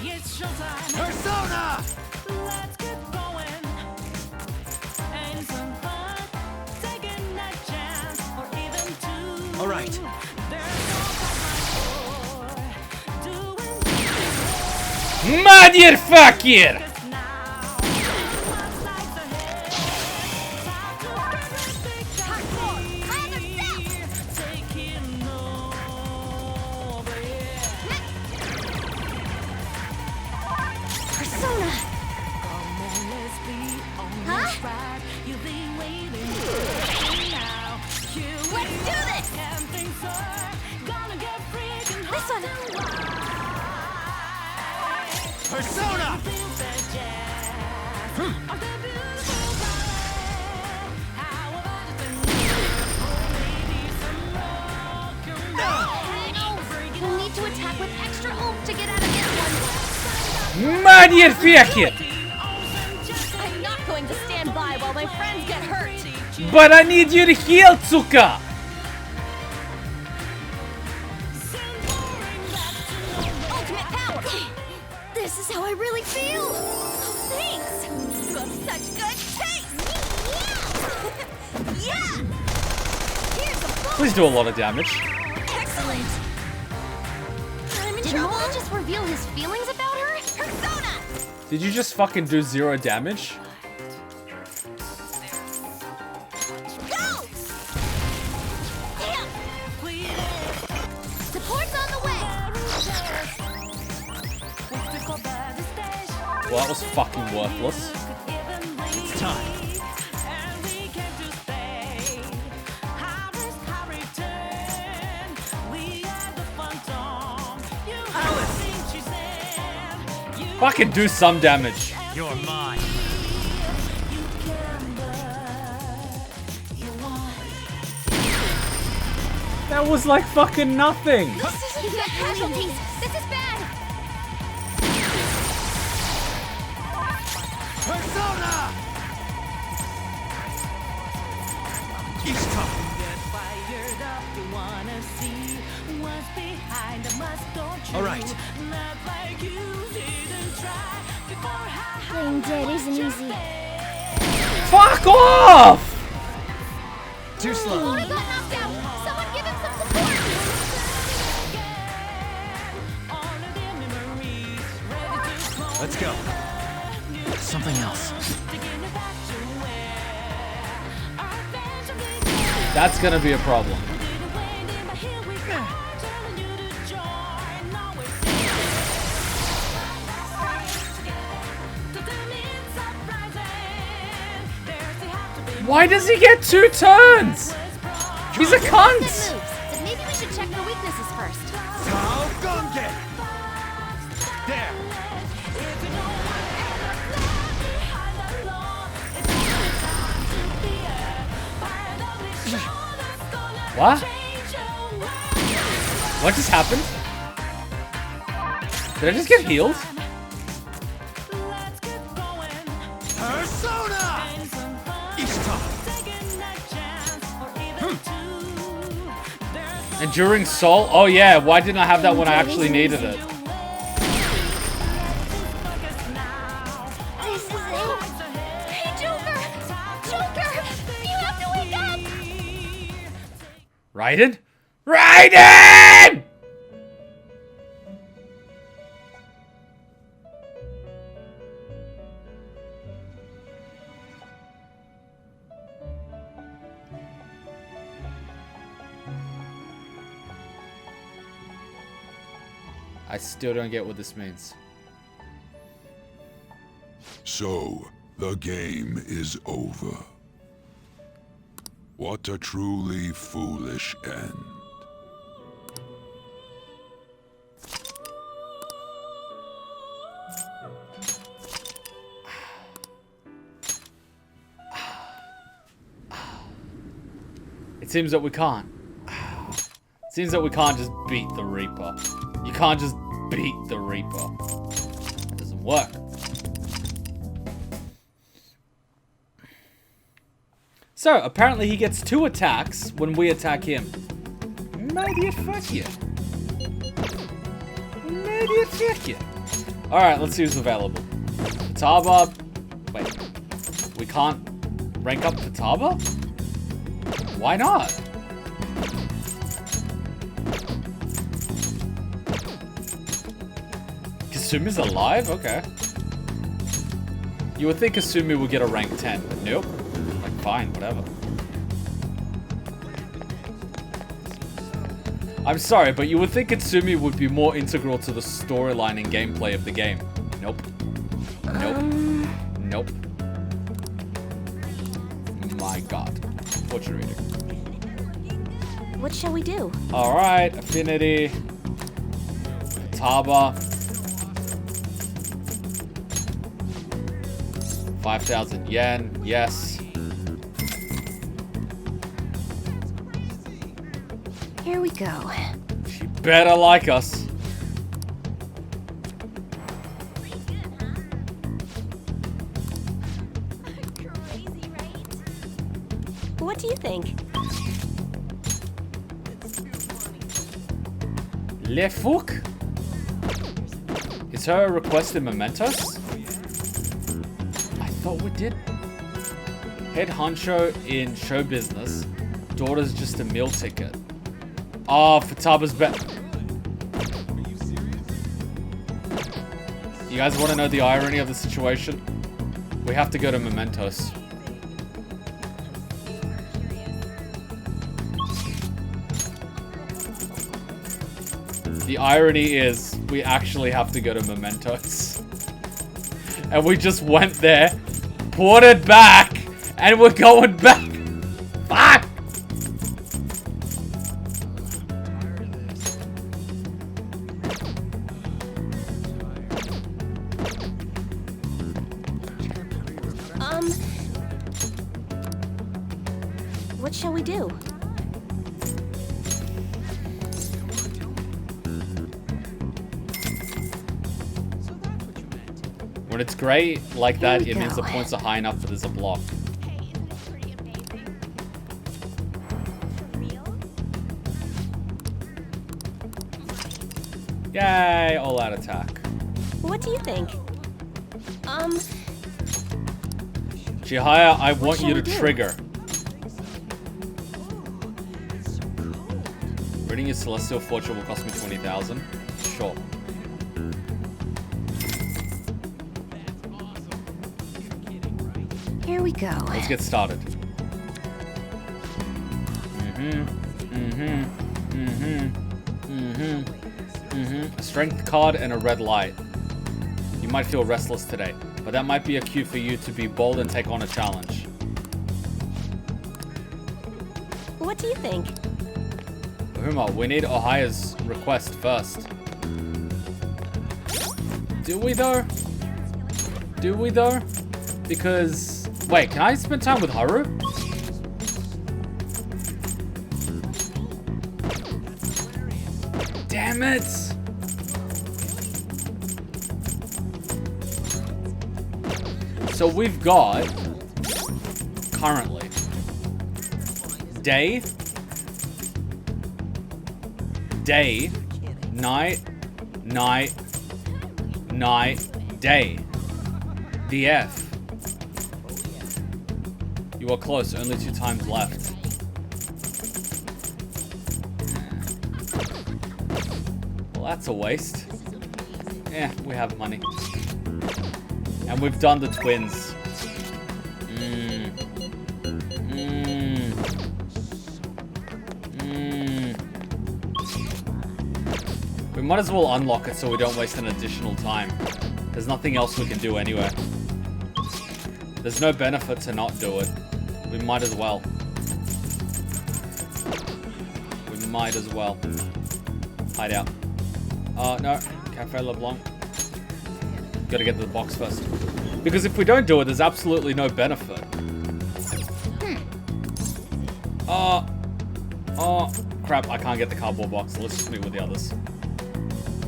It's showtime. Persona! Let's get going. And some fun. Taking a chance or even two. All right. There's no time doing Motherfucker! this now. What's like the head? Time to big taking over. Persona! Come on, let's be on Huh? this ride. You've been waiting for now. Here we Let's do this! and things are gonna get freaking This hot one. tonight. Persona! Feel the jazz of the beautiful ballet. How about it then? Oh, maybe some rock and roll. We'll need to attack with extra oomph to get out of this one. Motherfucker! I'm not going to stand by while my friends get hurt. But I need you to heal, Tsuka! Ultimate power! This is how I really feel! Oh, thanks! You have such good taste! Yeah! Here's a bonus! Please do a lot of damage. Excellent! I'm in trouble! Did just reveal his feelings about her? Persona! Did you just fucking do 0 damage? Go! Damn! Support's on the way! Well, that was fucking worthless. It's time. Fucking do some damage. You're mine. That was like fucking nothing. You've got casualties! This is bad! Persona! He's tough. All right. Playing dead isn't easy. Fuck off! Too slow. Mona got knocked out. Someone give him some support. Let's go. Something else. That's gonna be a problem. Why does he get 2 turns? He's a cunt! Moves. But maybe we should check the weaknesses first. How gonge! There! What? What just happened? Did I just get healed? Persona! Each time. Enduring Soul? Oh yeah, why didn't I have that when I actually needed it? This is it. Hey, Joker! Joker! You have to wake up! Raiden? Raiden! I still don't get what this means. So, the game is over. What a truly foolish end. It seems that we can't. It seems that we can't just beat the Reaper. You can't just beat the Reaper. That doesn't work. So, apparently he gets 2 attacks when we attack him. Maybe fuck you. Maybe fuck you. Alright, let's see who's available. Futaba. Wait. We can't rank up Futaba? Why not? Kasumi's alive? Okay. You would think Kasumi would get a rank 10, but nope. Like, fine, whatever. I'm sorry, but you would think Katsumi would be more integral to the storyline and gameplay of the game. Nope. Nope. Nope. My god. What you reading? What shall we do? Alright, Affinity. Futaba. 5,000 yen, yes. Here we go. She better like us. Crazy, right? What do you think? Le fuck? Is her request in Mementos? I thought we did. Head honcho in show business. Daughter's just a meal ticket. Oh, Futaba's bet. You guys want to know the irony of the situation? We have to go to Mementos. The irony is, we actually have to go to Mementos. And we just went there, ported back, and we're going back. Fuck! What shall we do? When it's great like that, it means the points are high enough that there's a block. Yay, all out attack. What do you think? Chihaya, I want shall you we to do? trigger. Getting your Celestial Fortune will cost me 20,000. Sure. Here we go. Let's get started. A strength card and a red light. You might feel restless today, but that might be a cue for you to be bold and take on a challenge. What do you think? Huma, we need Ohaya's request first. Do we though? Do we though? Because... Wait, can I spend time with Haru? Damn it! So we've got... Currently... Day... Night... Day. The F. You are close, only 2 times left. Well, that's a waste. Yeah, we have money. And we've done the twins. We might as well unlock it so we don't waste an additional time. There's nothing else we can do anyway. There's no benefit to not do it. We might as well. We might as well. Hide out. No. Cafe LeBlanc. Gotta get to the box first. Because if we don't do it, there's absolutely no benefit. Oh, crap. I can't get the cardboard box. Let's just meet with the others.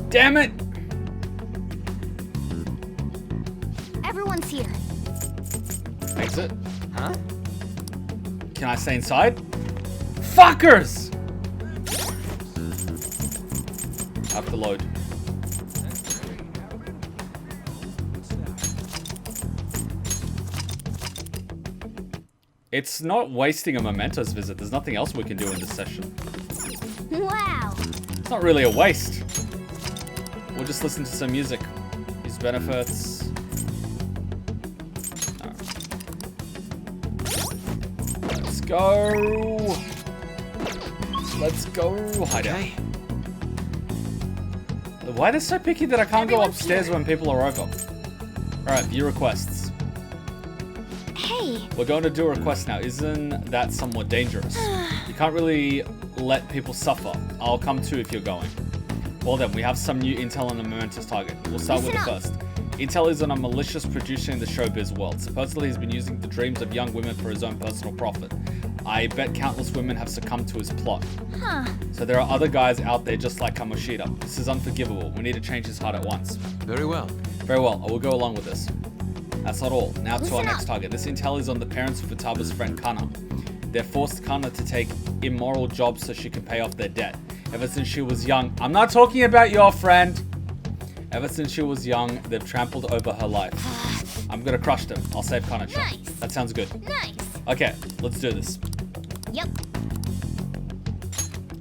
Damn it! Everyone's here. Exit. Huh? Can I stay inside? Fuckers! I have to load. It's not wasting a Mementos visit. There's nothing else we can do in this session. Wow. It's not really a waste. We'll just listen to some music. Use benefits. Let's go. Let's go. Hide out. Why are they so picky that I can't go upstairs when people are over? Alright, view requests. Hey. We're going to do a request now. Isn't that somewhat dangerous? You can't really let people suffer. I'll come too if you're going. Well then, we have some new intel on the Mementos target. We'll start with the first. Intel is on a malicious producer in the showbiz world. Supposedly he's been using the dreams of young women for his own personal profit. I bet countless women have succumbed to his plot. Huh. So there are other guys out there just like Kamoshida. This is unforgivable. We need to change his heart at once. Very well. Very well, I will go along with this. That's not all. Now to our next target. This intel is on the parents of Futaba's friend Kana. They're forced Kana to take immoral jobs so she can pay off their debt. Ever since she was young, I'm not talking about your friend. Ever since she was young, they've trampled over her life. I'm gonna crush them. I'll save Kana. Nice. That sounds good. Nice. Okay, let's do this. Yep.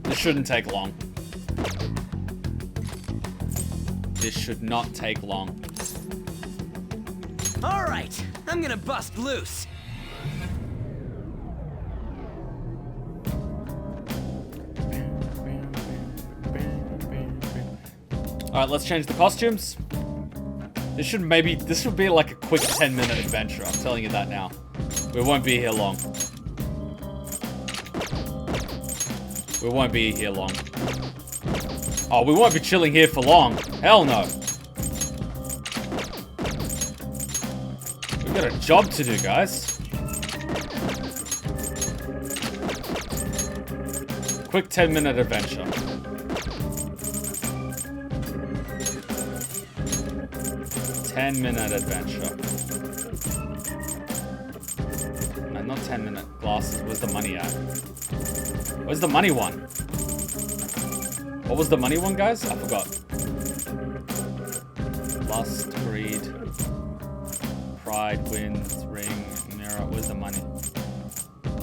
This shouldn't take long. This should not take long. All right, I'm gonna bust loose. Alright, let's change the costumes. This should be like a quick 10-minute adventure. I'm telling you that now. We won't be here long. We won't be here long. Oh, we won't be chilling here for long. Hell no. We've got a job to do, guys. Quick 10-minute adventure. 10-minute adventure. No, not 10-minute glasses. Where's the money at? Where's the money one? What was the money one, guys? I forgot. Lust, greed, pride, wins, ring, mirror. Where's the money?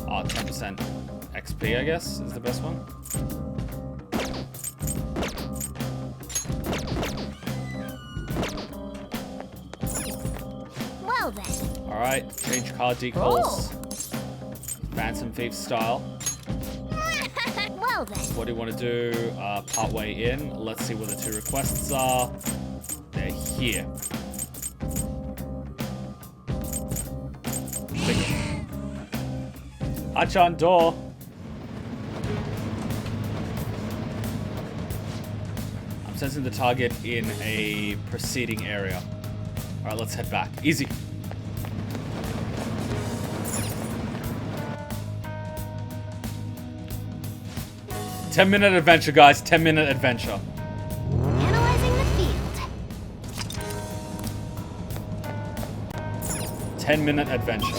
Oh, 10% XP, I guess, is the best one. Well then. Alright, change car decals. Phantom Thief style. Well then. What do you want to do? Partway in. Let's see where the 2 requests are. They're here. Achan door. I'm sensing the target in a preceding area. Alright, let's head back. Easy. Ten-minute adventure, guys. 10-minute adventure. Analyzing the field. 10-minute adventure.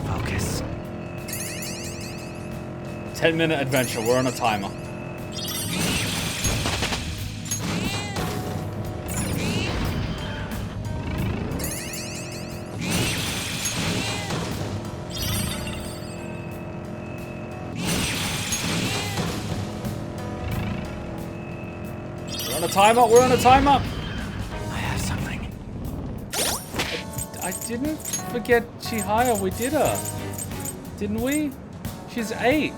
Focus. 10-minute adventure. We're on a timer. We're on a timer. I have something. I didn't forget Chihaya. We did her. Didn't we? She's 8.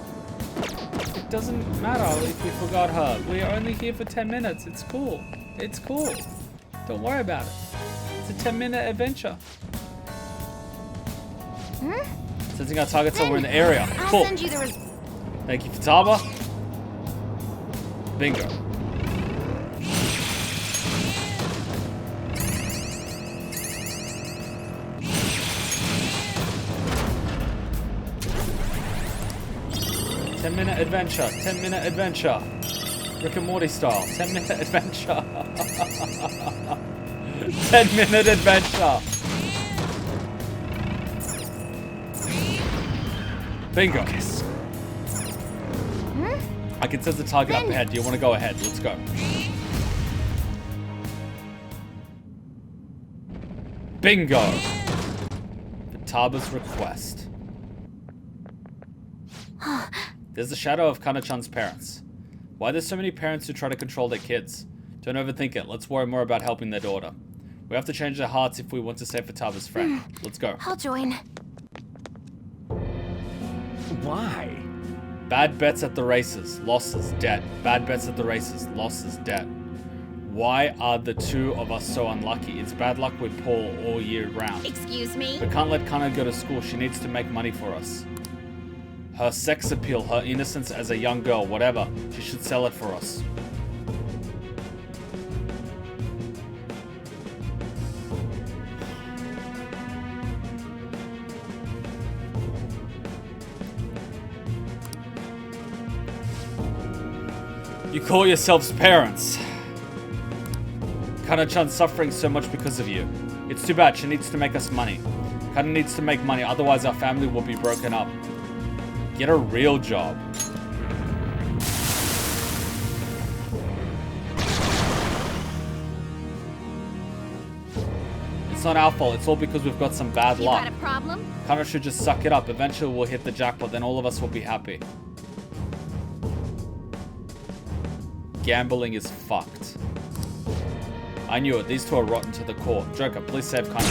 It doesn't matter if we forgot her. We are only here for 10 minutes. It's cool. It's cool. Don't worry about it. It's a 10-minute adventure. Sensing our targets so we're in the area. I'll Cool. send you the Thank you, Futaba. Bingo. Ten-minute adventure. 10-minute adventure. Rick and Morty style. 10-minute adventure. 10-minute adventure. Bingo. I can sense the target up ahead. Do you want to go ahead? Let's go. Bingo. Futaba's request. There's the shadow of Kana-chan's parents. Why there's so many parents who try to control their kids? Don't overthink it. Let's worry more about helping their daughter. We have to change their hearts if we want to save Futaba's friend. Let's go. I'll join. Why? Bad bets at the races, losses, debt. Bad bets at the races, losses, debt. Why are the 2 of us so unlucky? It's bad luck with Paul all year round. Excuse me? We can't let Kana go to school. She needs to make money for us. Her sex appeal, her innocence as a young girl, whatever. She should sell it for us. You call yourselves parents. Kana-chan's suffering so much because of you. It's too bad. She needs to make us money. Kana needs to make money, otherwise our family will be broken up. Get a real job. It's not our fault. It's all because we've got some bad luck. You got a problem? Kana should just suck it up. Eventually we'll hit the jackpot, then all of us will be happy. Gambling is fucked. I knew it. These 2 are rotten to the core. Joker, please save Kana.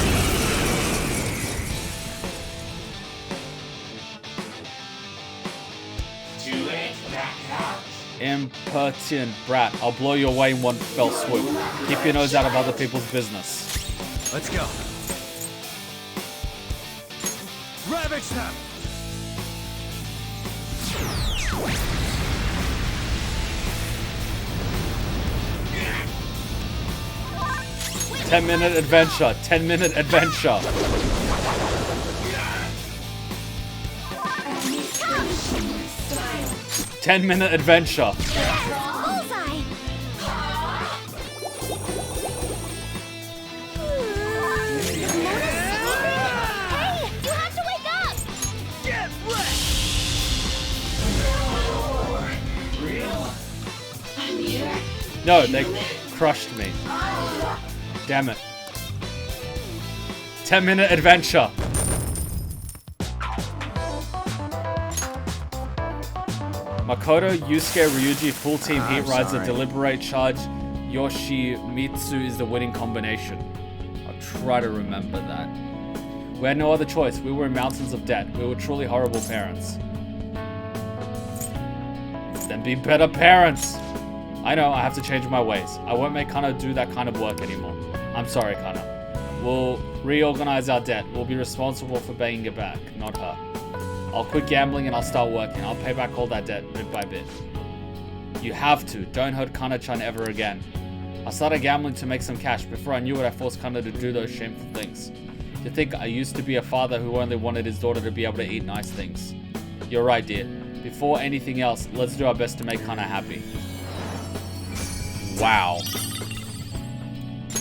Impertinent brat. I'll blow you away in one fell swoop. Keep your nose out of other people's business. Let's go. Ravage them! 10-minute adventure. 10-minute adventure. Ten-minute adventure. Bullseye! Hey, you have to wake up! Get wrecked! No, they crushed me. Damn it. 10-minute adventure. Makoto, Yusuke, Ryuji, full team heat rides a deliberate charge Yoshimitsu is the winning combination. I'll try to remember that. We had no other choice. We were in mountains of debt. We were truly horrible parents. Then be better parents. I know, I have to change my ways. I won't make Kana do that kind of work anymore. I'm sorry, Kana. We'll reorganize our debt. We'll be responsible for paying it back, not her. I'll quit gambling and I'll start working. I'll pay back all that debt bit by bit. You have to. Don't hurt Kana-chan ever again. I started gambling to make some cash. Before I knew it, I forced Kana to do those shameful things. To think I used to be a father who only wanted his daughter to be able to eat nice things. You're right, dear. Before anything else, let's do our best to make Kana happy. Wow.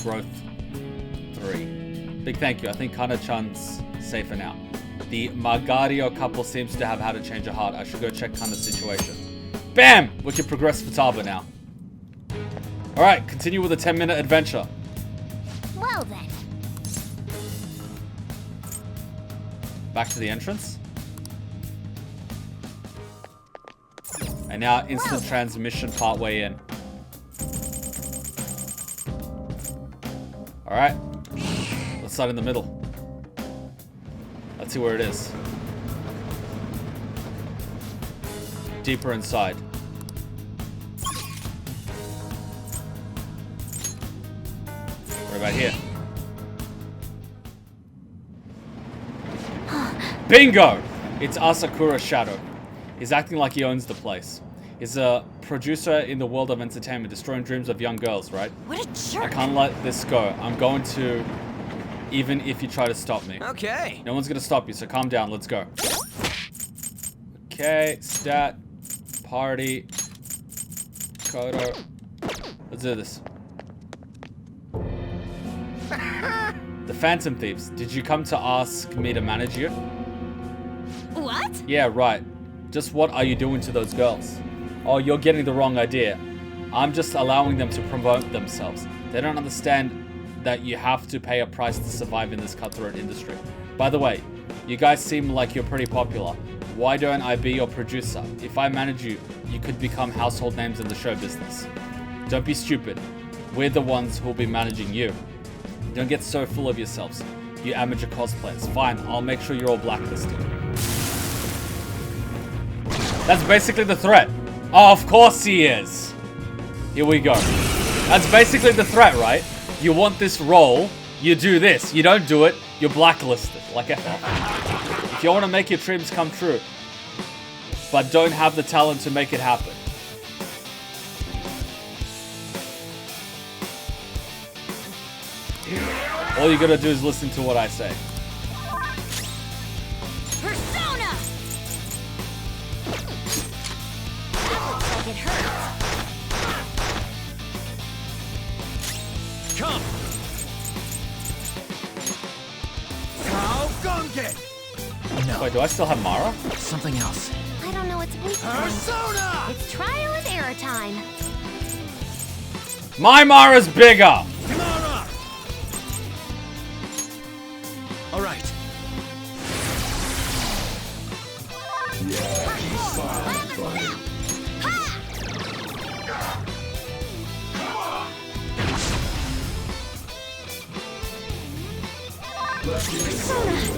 Growth 3. Big thank you. I think Kana-chan's safer now. The Margario couple seems to have had a change of heart. I should go check Kana's situation. Bam! We can progress Futaba now. Alright, continue with a 10-minute adventure. Well then. Back to the entrance. And now instant transmission partway in. Alright. Let's start in the middle. Let's see where it is. Deeper inside. What about here? Bingo! It's Asakura's shadow. He's acting like he owns the place. He's a producer in the world of entertainment, destroying dreams of young girls, right? What a I jerk. can't let this go. I'm going to, even if you try to stop me. Okay. No one's gonna stop you, so calm down. Let's go. Okay, stat, party, Kodo. Let's do this. The Phantom Thieves. Did you come to ask me to manage you? What? Yeah, right. Just what are you doing to those girls? Oh, you're getting the wrong idea. I'm just allowing them to promote themselves. They don't understand that you have to pay a price to survive in this cutthroat industry. By the way, you guys seem like you're pretty popular. Why don't I be your producer? If I manage you, you could become household names in the show business. Don't be stupid. We're the ones who'll be managing you. Don't get so full of yourselves, you amateur cosplayers. Fine, I'll make sure you're all blacklisted. That's basically the threat. Oh, of course he is. Here we go. That's basically the threat, right? You want this role, you do this. You don't do it, you're blacklisted. Like F. If you want to make your dreams come true, but don't have the talent to make it happen. All you gotta do is listen to what I say. Persona! That looks like it hurts. Come. How Gungan! No. Wait, do I still have Mara? Something else. I don't know its weak point. Persona! It's trial and error time. My Mara's bigger! Mara! All right. Persona!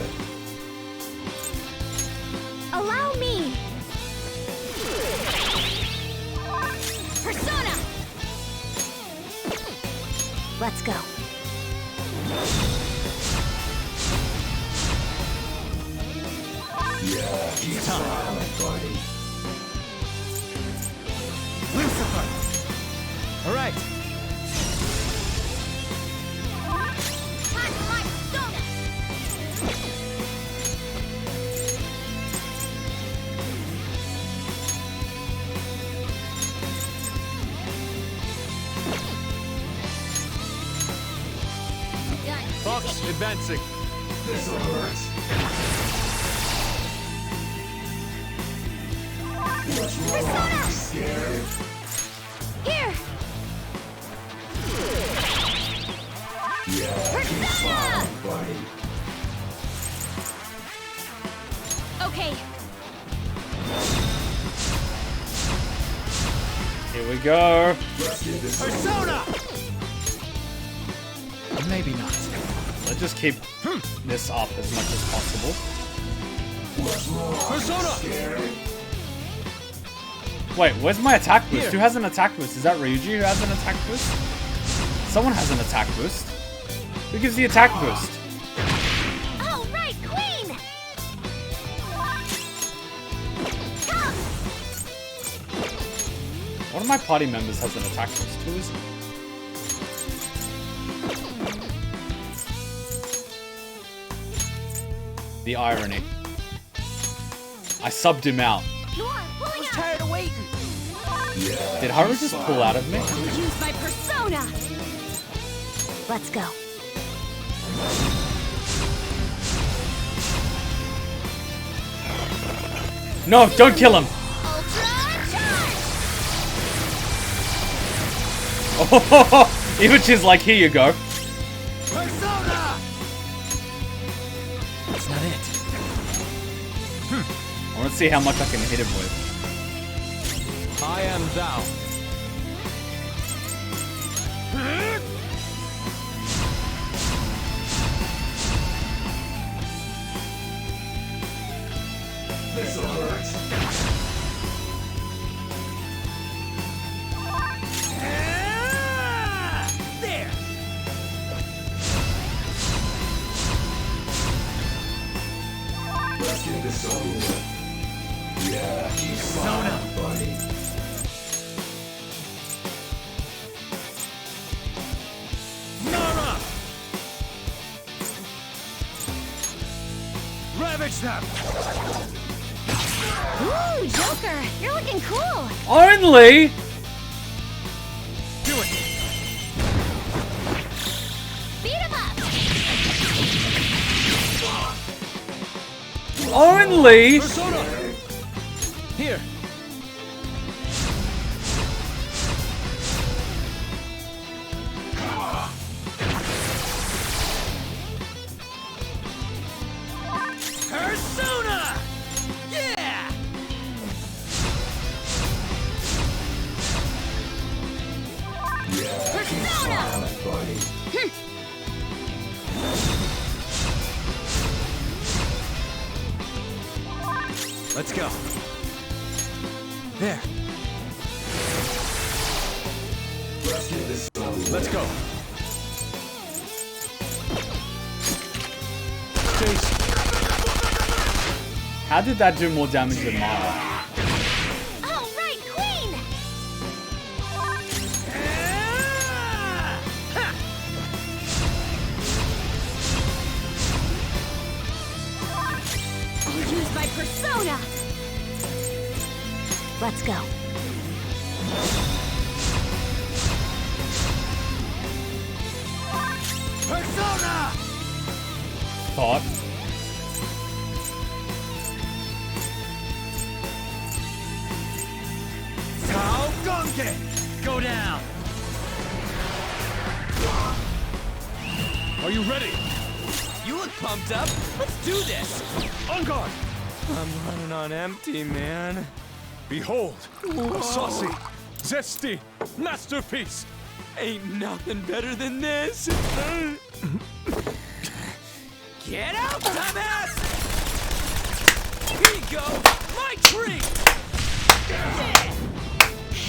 Allow me! Persona! Let's go. It's time. Lucifer! All right. Fox advancing. This'll hurt. Persona! Scared? Here! Persona! Buddy. Okay. Here we go. Persona! Maybe not. Let's just keep this up as much as possible. Persona! Wait, where's my attack boost? Here. Who has an attack boost? Is that Ryuji who has an attack boost? Someone has an attack boost. Who gives the attack boost? All right, Queen! Come! One of my party members has an attack boost. Who is it? The irony. I subbed him out. More, pulling out! Tired of waiting. Did Haru just pull out of me? Use my persona! Let's go. No, don't kill him! Ultra charge! Oh, even she's like, here you go. Persona! That's not it. I want to see how much I can hit him with. I am thou. This'll hurt. There. Let's get this over with. Yeah, keep smiling, buddy. Nara! Ravage them! Ooh, Joker! You're looking cool! Only! Do it! Beat him up! Only! Persona! Here! Persona! Yeah! Persona! Let's go. There. Let's get this over with. Let's go. Chase. How did that do more damage than Mara? All right, Queen! I'll use my persona! Let's go. Persona! Thought. Tao Gonge! Go down! Are you ready? You look pumped up. Let's do this. On guard! I'm running on empty, man. Behold, a saucy, zesty masterpiece! Ain't nothing better than this. Get out, dumbass! Here you go. My treat. Yeah.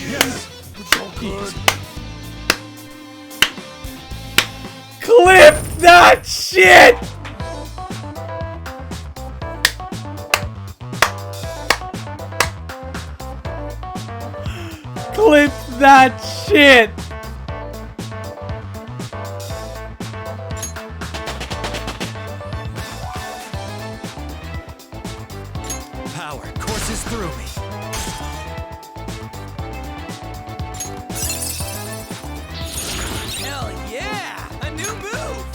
Yes! So good! Clip that shit! Clip that shit! Power courses through me. Hell yeah! A new move!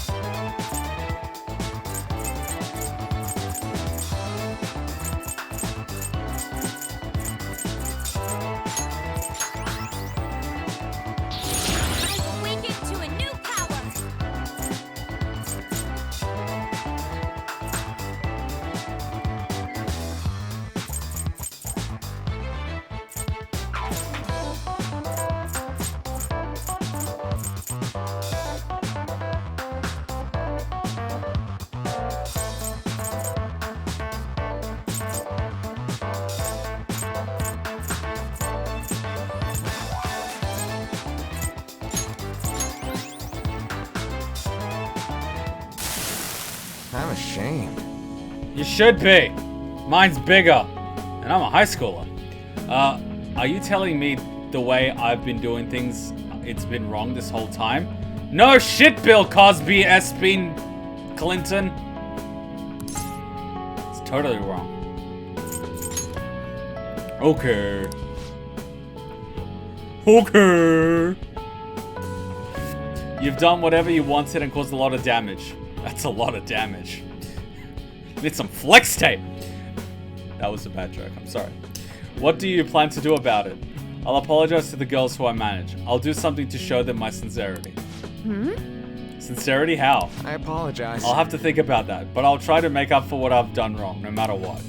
I'm ashamed. You should be. Mine's bigger. And I'm a high schooler. Are you telling me the way I've been doing things, it's been wrong this whole time? No shit, Bill Cosby, S.P. Clinton. It's totally wrong. Okay. Okay. You've done whatever you wanted and caused a lot of damage. That's a lot of damage. Need some flex tape. That was a bad joke, I'm sorry. What do you plan to do about it? I'll apologize to the girls who I manage. I'll do something to show them my sincerity. Sincerity? How? I apologize. I'll have to think about that, but I'll try to make up for what I've done wrong, no matter what.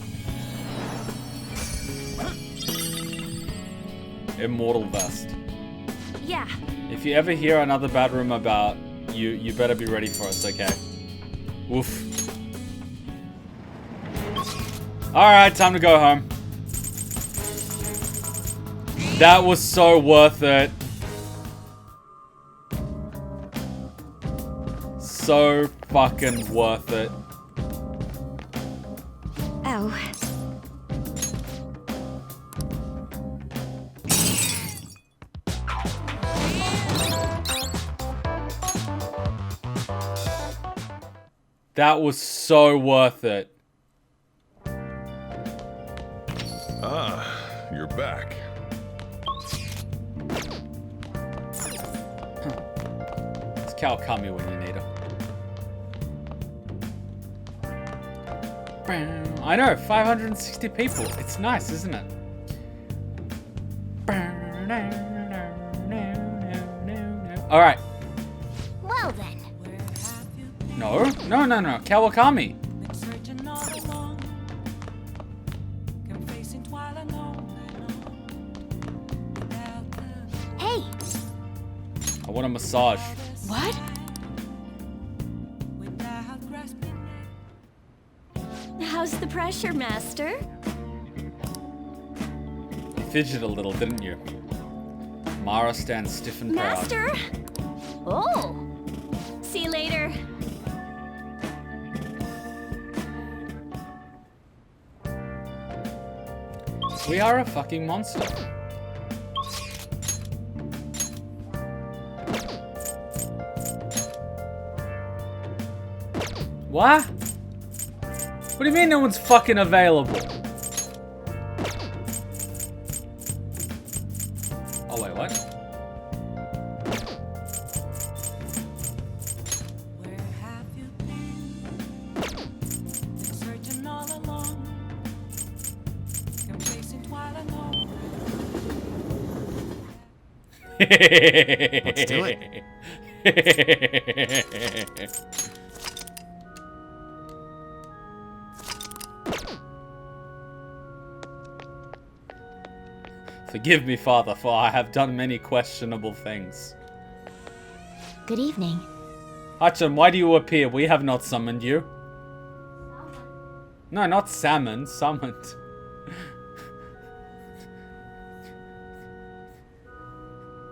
Immortal vest. Yeah. If you ever hear another bad rumor about you, you better be ready for us, okay? Woof. Alright, time to go home. That was so worth it. So fucking worth it. Oh. That was so worth it. Ah, you're back. It's Kawakami when you need her. I know, 560 people. It's nice, isn't it? Alright. Well then. No, Kawakami. Hey. I want a massage. What? How's the pressure, Master? You fidgeted a little, didn't you? Mara stands stiff and proud. Master? Oh. See you later. We are a fucking monster. What? What do you mean no one's fucking available? Oh wait, what? Let's do it. Forgive me, Father, for I have done many questionable things. Good evening. Hachan, why do you appear? We have not summoned you. No, not summoned. Summoned.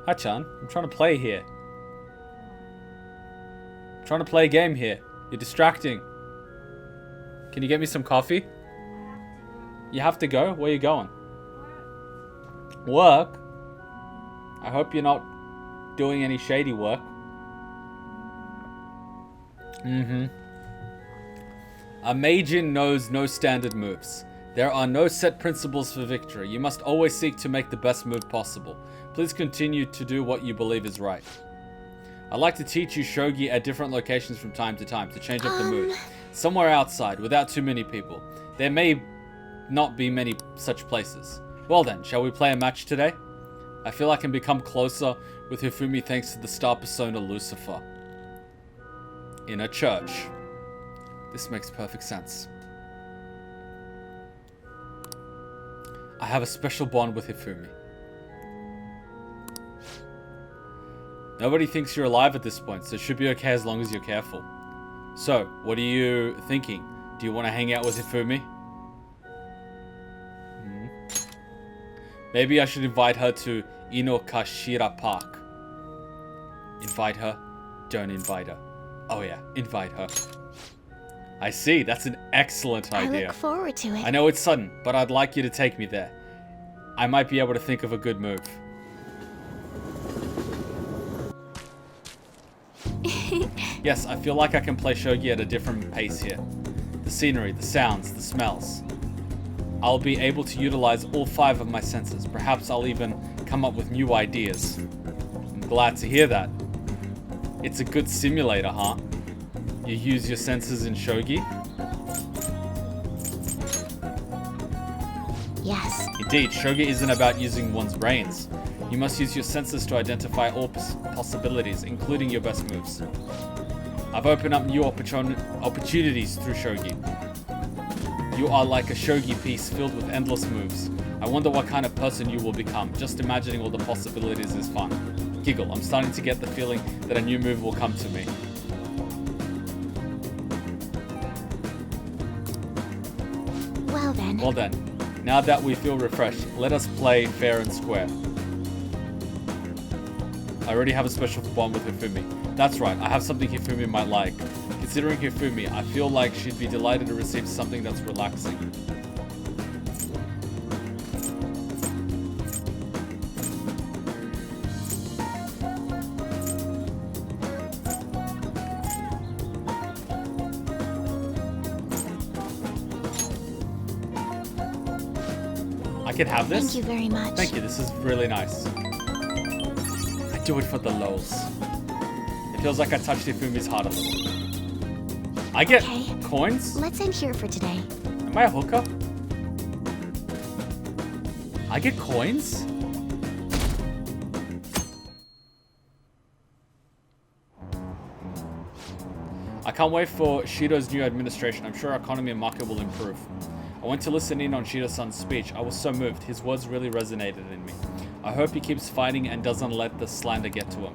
Hachan, I'm trying to play here. I'm trying to play a game here. You're distracting. Can you get me some coffee? You have to go? Where are you going? Work? I hope you're not doing any shady work. A Majin knows no standard moves. There are no set principles for victory. You must always seek to make the best move possible. Please continue to do what you believe is right. I'd like to teach you shogi at different locations from time to time to change up the mood. Somewhere outside, without too many people. There may not be many such places. Well then, shall we play a match today? I feel I can become closer with Hifumi thanks to the star persona Lucifer. In a church. This makes perfect sense. I have a special bond with Hifumi. Nobody thinks you're alive at this point, so it should be okay as long as you're careful. So, what are you thinking? Do you want to hang out with Hifumi? Maybe I should invite her to Inokashira Park. Invite her? Don't invite her. Oh yeah, invite her. I see. That's an excellent I idea. look forward to I it. know it's sudden, but I'd like you to take me there. I might be able to think of a good move. Yes, I feel like I can play shogi at a different pace here. The scenery, the sounds, the smells. I'll be able to utilize all 5 of my senses. Perhaps I'll even come up with new ideas. I'm glad to hear that. It's a good simulator, huh? You use your senses in shogi? Yes. Indeed, shogi isn't about using one's brains. You must use your senses to identify all possibilities, including your best moves. I've opened up new opportunities through shogi. You are like a shogi piece filled with endless moves. I wonder what kind of person you will become. Just imagining all the possibilities is fun. Giggle, I'm starting to get the feeling that a new move will come to me. Well then, now that we feel refreshed, let us play fair and square. I already have a special bond with Hifumi. That's right, I have something Hifumi might like. Considering Hifumi, I feel like she'd be delighted to receive something that's relaxing. I can have this? Thank you very much. Thank you, this is really nice. I do it for the lols. It feels like I touched Hifumi's heart a little. I get coins? Let's end here for today. Am I a hooker? I get coins? I can't wait for Shido's new administration. I'm sure our economy and market will improve. I went to listen in on Shido-san's speech. I was so moved. His words really resonated in me. I hope he keeps fighting and doesn't let the slander get to him.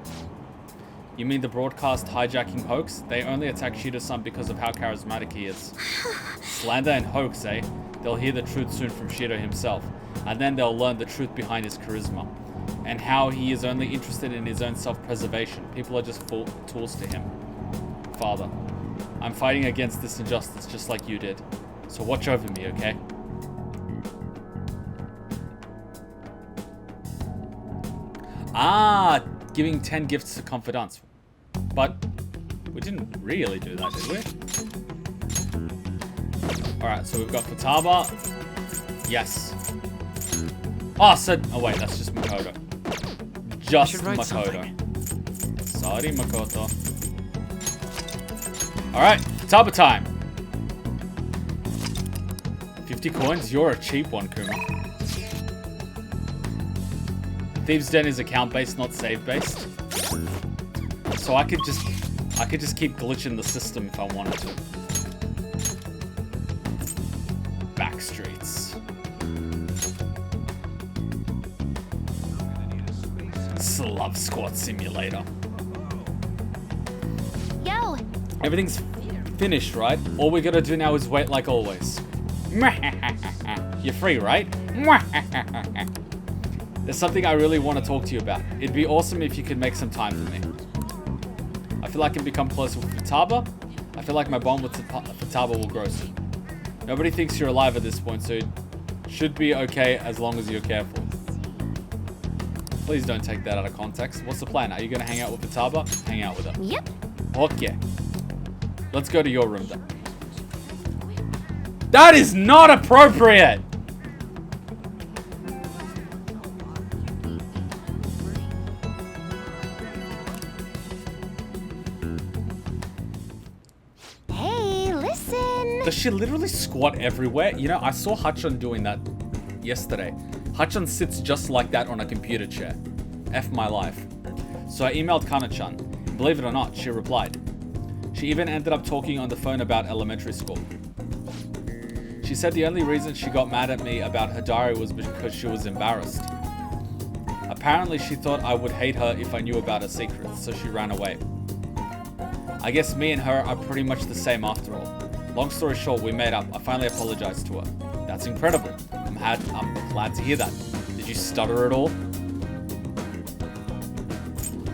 You mean the broadcast hijacking hoax? They only attack Shido-san because of how charismatic he is. Slander and hoax, eh? They'll hear the truth soon from Shido himself. And then they'll learn the truth behind his charisma. And how he is only interested in his own self-preservation. People are just tools to him. Father, I'm fighting against this injustice just like you did. So watch over me, okay? Ah, giving 10 gifts to confidants. But we didn't really do that, did we? Alright, so we've got Futaba. Yes. Oh, oh wait, that's just Makoto. Just Makoto. Sorry, Makoto. Alright, Futaba time. 50 coins? You're a cheap one, Kuma. Thieves' Den is account-based, not save-based. So I could just keep glitching the system if I wanted to. Back streets. Slug Squad Simulator. Yo! Everything's finished, right? All we gotta do now is wait like always. You're free, right? There's something I really want to talk to you about. It'd be awesome if you could make some time for me. I feel like I can become closer with Futaba. I feel like my bond with Futaba will grow soon. Nobody thinks you're alive at this point, so it should be okay as long as you're careful. Please don't take that out of context. What's the plan? Are you going to hang out with Futaba? Hang out with her. Yep. Okay. Let's go to your room then. That is not appropriate! Hey, listen! Does she literally squat everywhere? You know, I saw Hachan doing that yesterday. Hachan sits just like that on a computer chair. F my life. So I emailed Kana-chan. Believe it or not, she replied. She even ended up talking on the phone about elementary school. She said the only reason she got mad at me about her diary was because she was embarrassed. Apparently she thought I would hate her if I knew about her secrets, so she ran away. I guess me and her are pretty much the same after all. Long story short, we made up. I finally apologized to her. That's incredible. I'm glad to hear that. Did you stutter at all?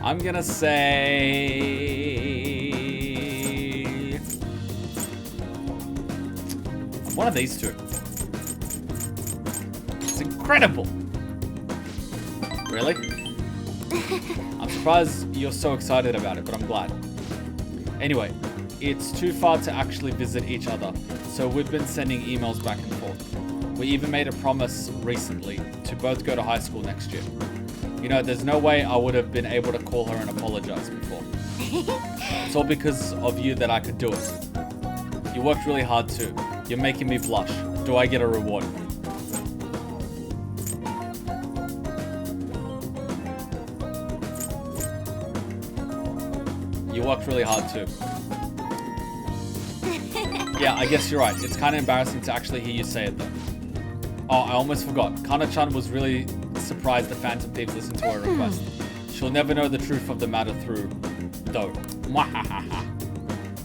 I'm gonna say... One of these two. It's incredible. Really? I'm surprised you're so excited about it, but I'm glad. Anyway, it's too far to actually visit each other, so we've been sending emails back and forth. We even made a promise recently to both go to high school next year. You know, there's no way I would have been able to call her and apologize before. It's all because of you that I could do it. You worked really hard too. You're making me blush. Do I get a reward? You worked really hard too. Yeah, I guess you're right. It's kind of embarrassing to actually hear you say it though. Oh, I almost forgot. Kana-chan was really surprised the Phantom Thieves listened to her request. She'll never know the truth of the matter through, though. Mwahahaha.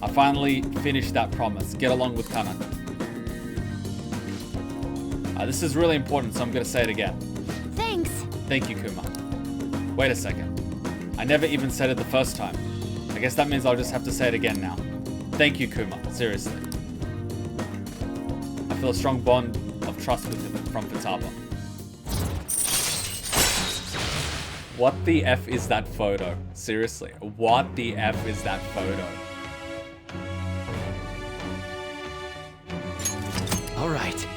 I finally finished that promise. Get along with Kana. This is really important, so I'm going to say it again. Thanks. Thank you, Kuma. Wait a second. I never even said it the first time. I guess that means I'll just have to say it again now. Thank you, Kuma. Seriously. I feel a strong bond of trust with him from Futaba. What the F is that photo? Seriously. What the F is that photo? All right.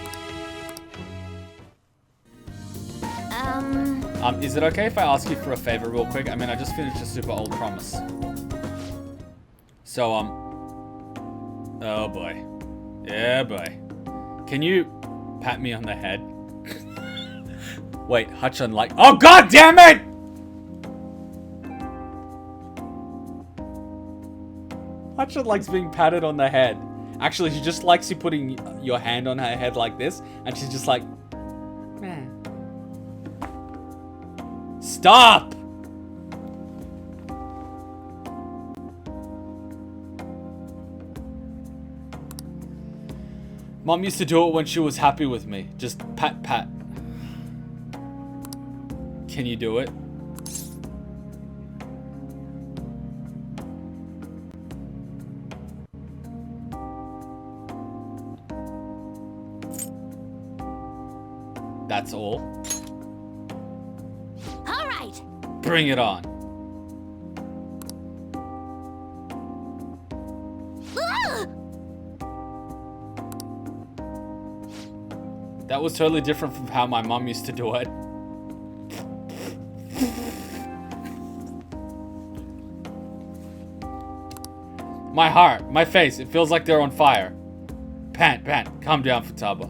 Is it okay if I ask you for a favor real quick? I mean, I just finished a super old promise. So, oh boy. Yeah, boy. Can you pat me on the head? Wait, Hachan like... Oh, god damn it! Hachan likes being patted on the head. Actually, she just likes you putting your hand on her head like this, and she's just like... Meh. Stop! Mom used to do it when she was happy with me. Just pat, pat. Can you do it? That's all. All right. Bring it on. That was totally different from how my mom used to do it. My heart, my face, it feels like they're on fire. Pant, pant, calm down, Futaba.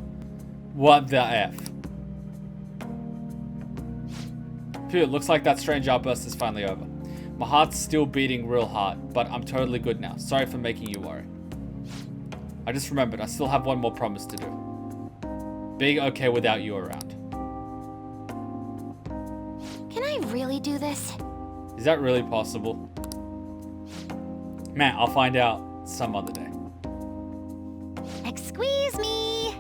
What the F? Phew, it looks like that strange outburst is finally over. My heart's still beating real hard, but I'm totally good now. Sorry for making you worry. I just remembered, I still have one more promise to do. Being okay without you around. Can I really do this? Is that really possible? Man, I'll find out some other day. Squeeze me.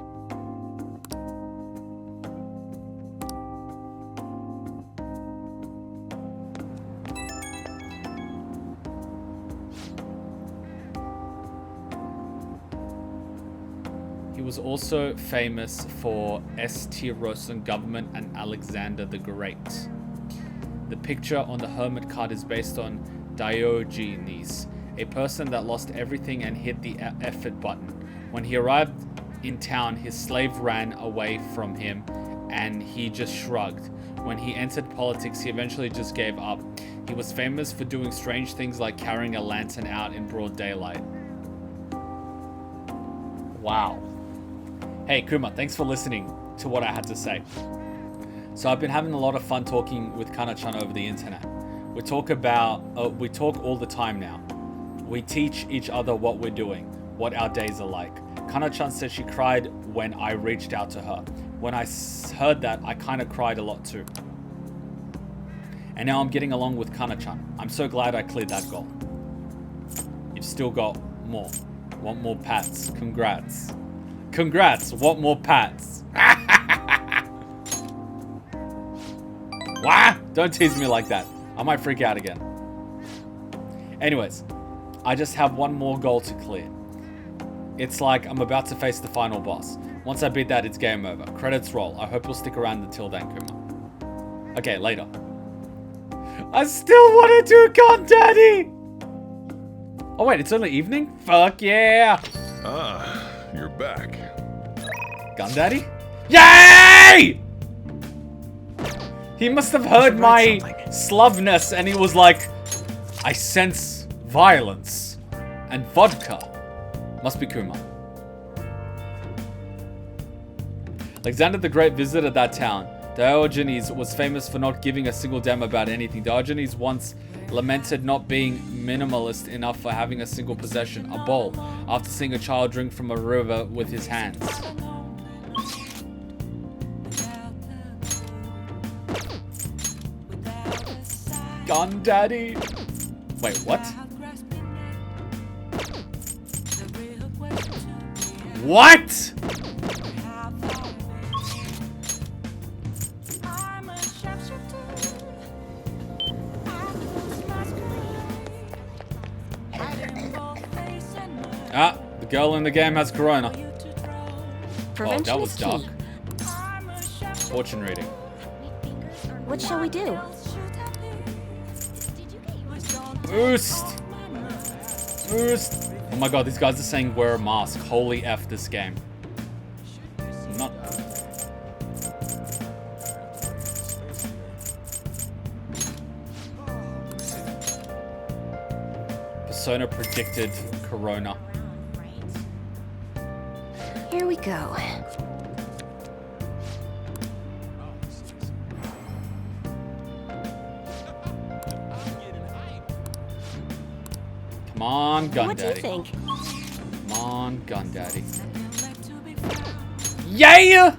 He was also famous for St. Rosan government and Alexander the Great. The picture on the hermit card is based on Diogenes, a person that lost everything and hit the effort button. When he arrived in town, his slave ran away from him and he just shrugged. When he entered politics, he eventually just gave up. He was famous for doing strange things like carrying a lantern out in broad daylight. Wow. Hey Kuma, thanks for listening to what I had to say. So I've been having a lot of fun talking with Kana-chan over the internet. We talk all the time now. We teach each other what we're doing, what our days are like. Kana-chan said she cried when I reached out to her. When I heard that, I kind of cried a lot too. And now I'm getting along with Kana-chan. I'm so glad I cleared that goal. You've still got more. Want more pats? Congrats. Congrats! Want more pats? What? Don't tease me like that. I might freak out again. Anyways, I just have one more goal to clear. It's like I'm about to face the final boss. Once I beat that, it's game over. Credits roll. I hope you'll stick around until then, Kuma. Okay, later. I still want to do Gun Daddy! Oh wait, it's only evening? Fuck yeah! Ah, you're back. Gun Daddy? Yay! He must have heard my sloveness and he was like, I sense violence and vodka. Must be Kuma. Alexander the Great visited that town. Diogenes was famous for not giving a single damn about anything. Diogenes once lamented not being minimalist enough for having a single possession, a bowl, after seeing a child drink from a river with his hands. Gun Daddy. Wait, what? What? Ah, the girl in the game has corona. Oh, that was dark. Fortune reading. What shall we do? Boost! Boost! Oh my god, these guys are saying wear a mask. Holy F this game. Not... Persona predicted corona. Here we go. Come on, Gun What do Daddy. you think? Come on, Gun Daddy. Yeah!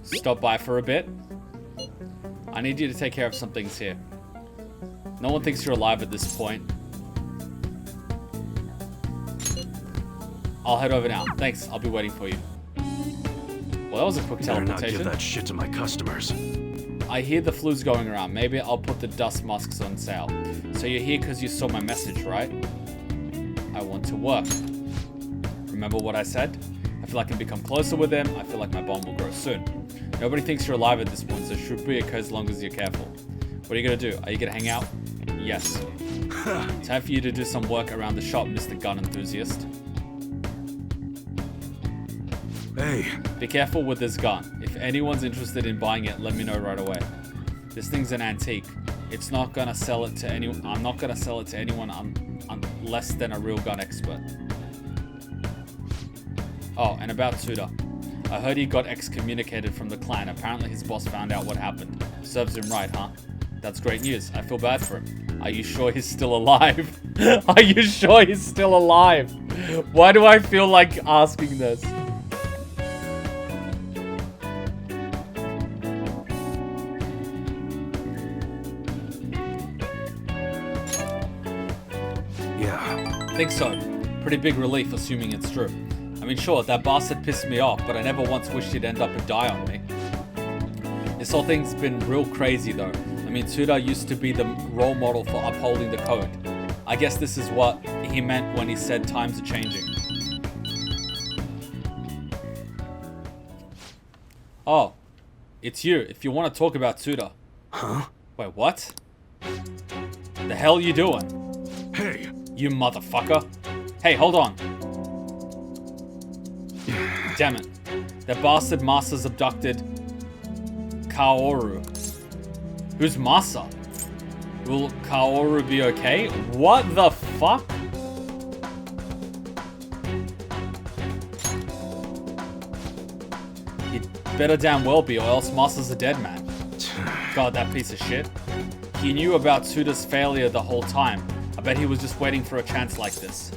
Stop by for a bit. I need you to take care of some things here. No one thinks you're alive at this point. I'll head over now. Thanks, I'll be waiting for you. Well, that was a quick Better not teleportation. give that shit to my customers. I hear the flu's going around. Maybe I'll put the dust masks on sale. So you're here because you saw my message, right? I want to work. Remember what I said? I feel I can become closer with them. I feel like my bond will grow soon. Nobody thinks you're alive at this point, so it should be okay as long as you're careful. What are you gonna do? Are you gonna hang out? Yes. Time for you to do some work around the shop, Mr. Gun Enthusiast. Hey. Be careful with this gun. If anyone's interested in buying it, let me know right away. This thing's an antique. It's not gonna sell it to anyone. I'm not gonna sell it to anyone less than a real gun expert. Oh, and about Tsuda. I heard he got excommunicated from the clan. Apparently his boss found out what happened. Serves him right, huh? That's great news. I feel bad for him. Are you sure he's still alive? Are you sure he's still alive? Why do I feel like asking this? Yeah. Think so. Pretty big relief, assuming it's true. I mean, sure, that bastard pissed me off, but I never once wished he'd end up and die on me. This whole thing's been real crazy, though. I mean, Tsuda used to be the role model for upholding the code. I guess this is what he meant when he said times are changing. Oh, it's you. If you want to talk about Tsuda. Huh? Wait, what? The hell are you doing? Hey. You motherfucker. Hey, hold on. Damn it. That bastard Masa's abducted Kaoru. Who's Masa? Will Kaoru be okay? What the fuck? He'd better damn well be, or else Masa's a dead man. God, that piece of shit. He knew about Tsuda's failure the whole time. I bet he was just waiting for a chance like this.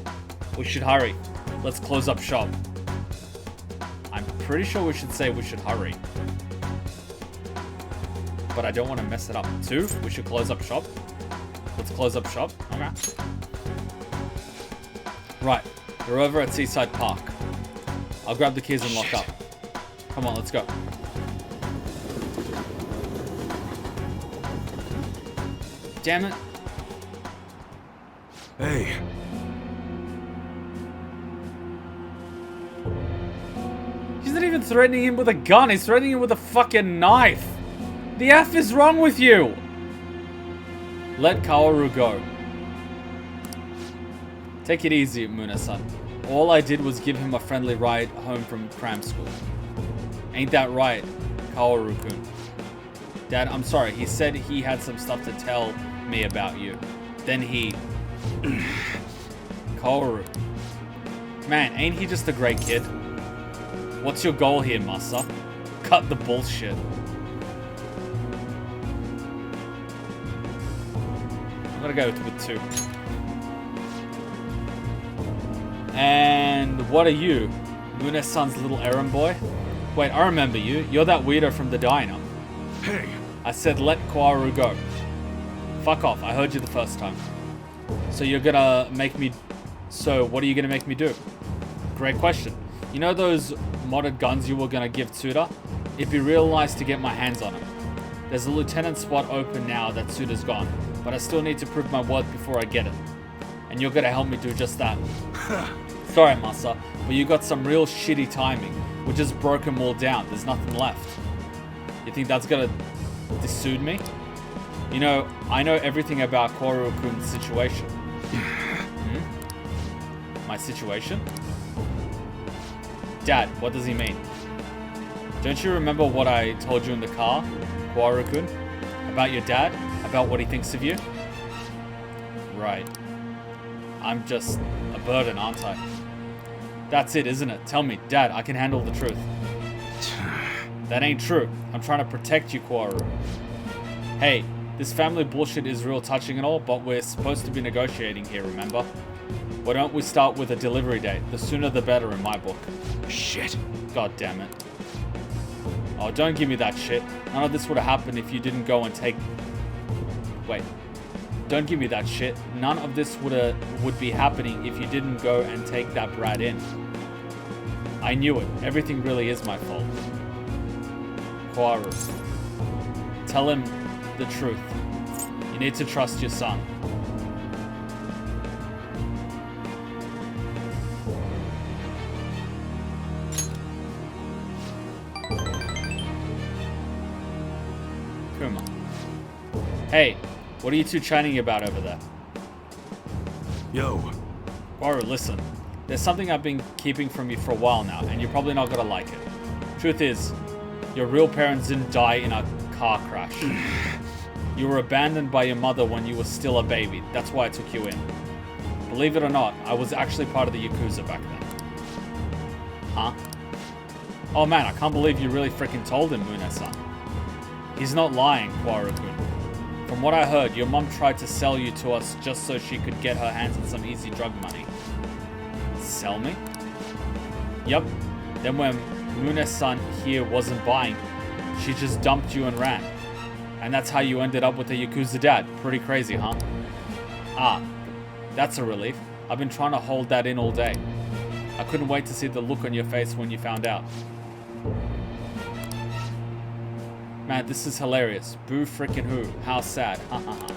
We should hurry. Let's close up shop. I'm pretty sure we should say we should hurry. But I don't want to mess it up. 2, we should close up shop. Let's close up shop. Okay. Right. We're over at Seaside Park. I'll grab the keys and lock up. Come on, let's go. Damn it. Hey. He's not even threatening him with a gun. He's threatening him with a fucking knife. The F is wrong with you? Let Kaoru go. Take it easy, Muna-san. All I did was give him a friendly ride home from cram school. Ain't that right, Kaoru-kun? Dad, I'm sorry. He said he had some stuff to tell me about you. Then he... Kaoru. Man, ain't he just a great kid? What's your goal here, Masa? Cut the bullshit. I'm gonna go with 2. And what are you? Mune-san's little errand boy? Wait, I remember you. You're that weirdo from the diner. Hey. I said let Kaoru go. Fuck off, I heard you the first time. So you're gonna make me... So what are you gonna make me do? Great question. You know those modded guns you were gonna give Tsuda? It'd be real nice to get my hands on them. There's a lieutenant spot open now that Tsuda's gone, but I still need to prove my worth before I get it. And you're gonna help me do just that. Sorry, Masa, but you got some real shitty timing. We just broke them all down. There's nothing left. You think that's gonna dissuade me? You know, I know everything about Kaoru-kun's situation. My situation? Dad, what does he mean? Don't you remember what I told you in the car, Kaoru-kun? About your dad? About what he thinks of you? Right. I'm just a burden, aren't I? That's it, isn't it? Tell me, Dad, I can handle the truth. That ain't true. I'm trying to protect you, Kaoru. Hey, this family bullshit is real touching and all, but we're supposed to be negotiating here, remember? Why don't we start with a delivery date? The sooner the better in my book. Shit. God damn it. Oh, don't give me that shit. None of this would have happened if you didn't go and take... Wait. Don't give me that shit. None of this would be happening if you didn't go and take that brat in. I knew it. Everything really is my fault. Kaoru. Tell him the truth. You need to trust your son. Kuma. Hey, what are you two chatting about over there? Yo. Kaoru, listen. There's something I've been keeping from you for a while now, and you're probably not gonna like it. Truth is, your real parents didn't die in a car crash. You were abandoned by your mother when you were still a baby. That's why I took you in. Believe it or not, I was actually part of the Yakuza back then. Huh? Oh man, I can't believe you really freaking told him, Mune-san. He's not lying, Kaoru-kun. From what I heard, your mom tried to sell you to us just so she could get her hands on some easy drug money. Sell me? Yup. Then when Mune-san here wasn't buying, she just dumped you and ran. And that's how you ended up with a Yakuza dad. Pretty crazy, huh? Ah, that's a relief. I've been trying to hold that in all day. I couldn't wait to see the look on your face when you found out. Man, this is hilarious. Boo frickin' who? How sad. Ha ha ha.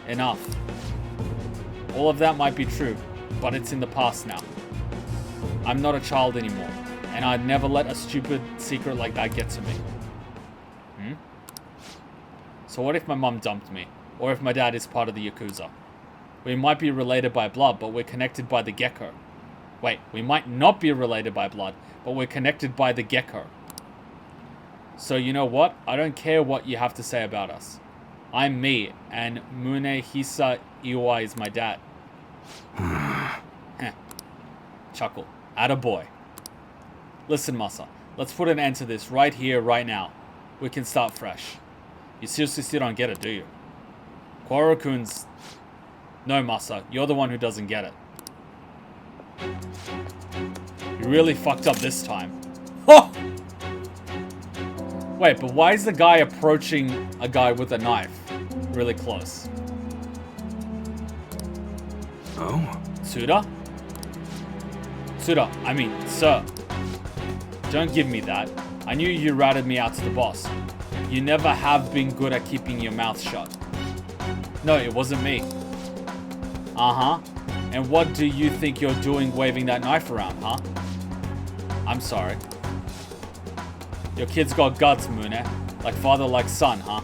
Enough. All of that might be true, but it's in the past now. I'm not a child anymore, and I'd never let a stupid secret like that get to me. So what if my mom dumped me? Or if my dad is part of the Yakuza? We might be related by blood, but we're connected by the gecko. Wait, we might not be related by blood, but we're connected by the gecko. So you know what? I don't care what you have to say about us. I'm me, and Munehisa Iwai is my dad. Heh. Chuckle. Attaboy. Listen, Masa. Let's put an end to this right here, right now. We can start fresh. You seriously still don't get it, do you? Kaoru-kun's... No, Masa. You're the one who doesn't get it. You really fucked up this time. Oh! Wait, but why is the guy approaching a guy with a knife really close? Oh? Tsuda? Tsuda, I mean, sir. Don't give me that. I knew you ratted me out to the boss. You never have been good at keeping your mouth shut. No, it wasn't me. Uh-huh. And what do you think you're doing waving that knife around, huh? I'm sorry. Your kid's got guts, Mune. Like father, like son, huh?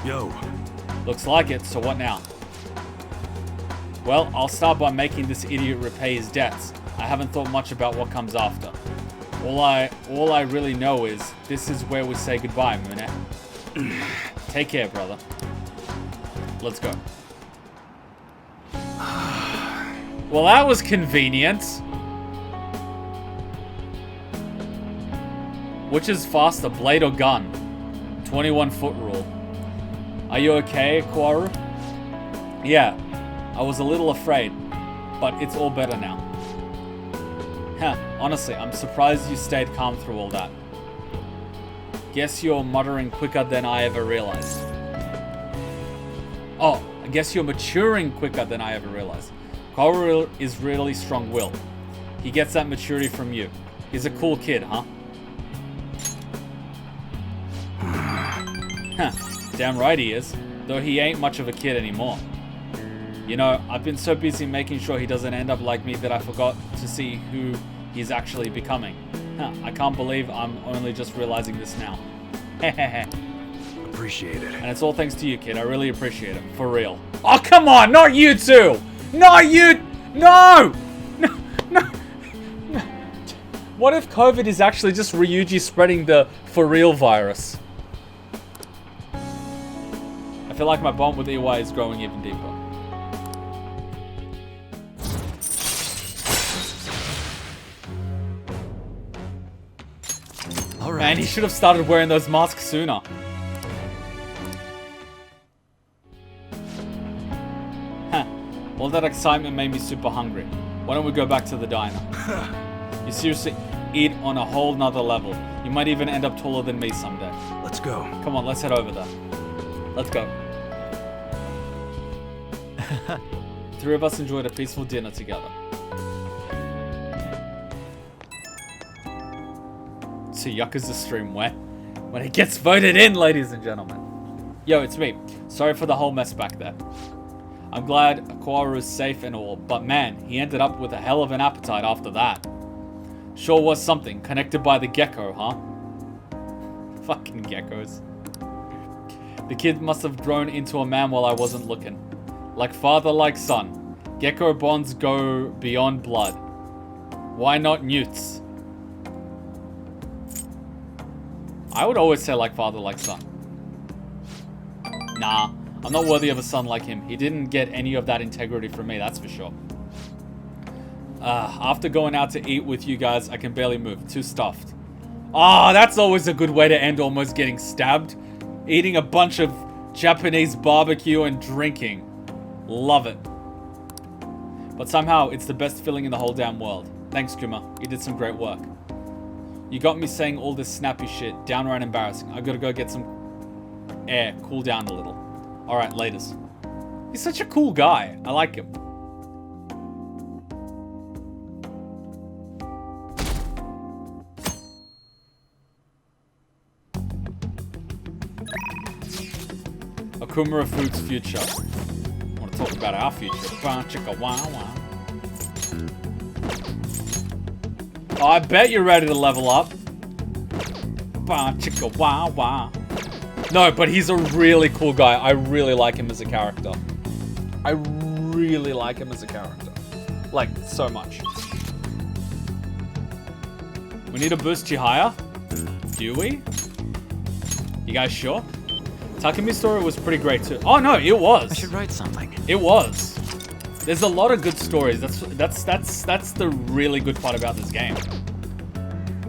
Yo. Looks like it, so what now? Well, I'll start by making this idiot repay his debts. I haven't thought much about what comes after. All I really know is this is where we say goodbye, Mune. Take care, brother. Let's go. Well, that was convenient. Which is faster, blade or gun? 21-foot rule. Are you okay, Kwaru? Yeah, I was a little afraid, but it's all better now. Honestly, I'm surprised you stayed calm through all that. Guess you're muttering quicker than I ever realized. Oh, I guess you're maturing quicker than I ever realized. Kwaru is really strong-willed. He gets that maturity from you. He's a cool kid, huh? Damn right he is. Though he ain't much of a kid anymore. You know, I've been so busy making sure he doesn't end up like me that I forgot to see who he's actually becoming. I can't believe I'm only just realizing this now. Appreciate it. And it's all thanks to you, kid. I really appreciate it. For real. Oh, come on! Not you two! Not you! No! No! No! No! What if COVID is actually just Ryuji spreading the for real virus? I feel like my bond with EY is growing even deeper. Alright. Man, he should have started wearing those masks sooner. All that excitement made me super hungry. Why don't we go back to the diner? You seriously eat on a whole nother level. You might even end up taller than me someday. Let's go. Come on, let's head over there. Let's go. Three of us enjoyed a peaceful dinner together. So Yakuza stream when it gets voted in, ladies and gentlemen. Yo, it's me. Sorry for the whole mess back there. I'm glad Kwaru is safe and all, but man, he ended up with a hell of an appetite after that. Sure was something, connected by the gecko, huh? Fucking geckos. The kid must have grown into a man while I wasn't looking. Like father, like son. Gecko bonds go beyond blood. Why not newts? I would always say like father, like son. Nah, I'm not worthy of a son like him. He didn't get any of that integrity from me, that's for sure. After going out to eat with you guys, I can barely move. Too stuffed. Ah, that's always a good way to end almost getting stabbed. Eating a bunch of Japanese barbecue and drinking. Love it. But somehow, it's the best feeling in the whole damn world. Thanks, Kuma. You did some great work. You got me saying all this snappy shit. Downright embarrassing. I gotta go get some air. Cool down a little. Alright, laters. He's such a cool guy. I like him. Akuma Food's future. I want to talk about our future. Oh, I bet you're ready to level up. No, but he's a really cool guy. I really like him as a character. I really like him as a character. Like, so much. We need to boost Chihaya? Do we? You guys sure? Takemi's story was pretty great too. Oh no, it was. I should write something. It was. There's a lot of good stories. That's the really good part about this game.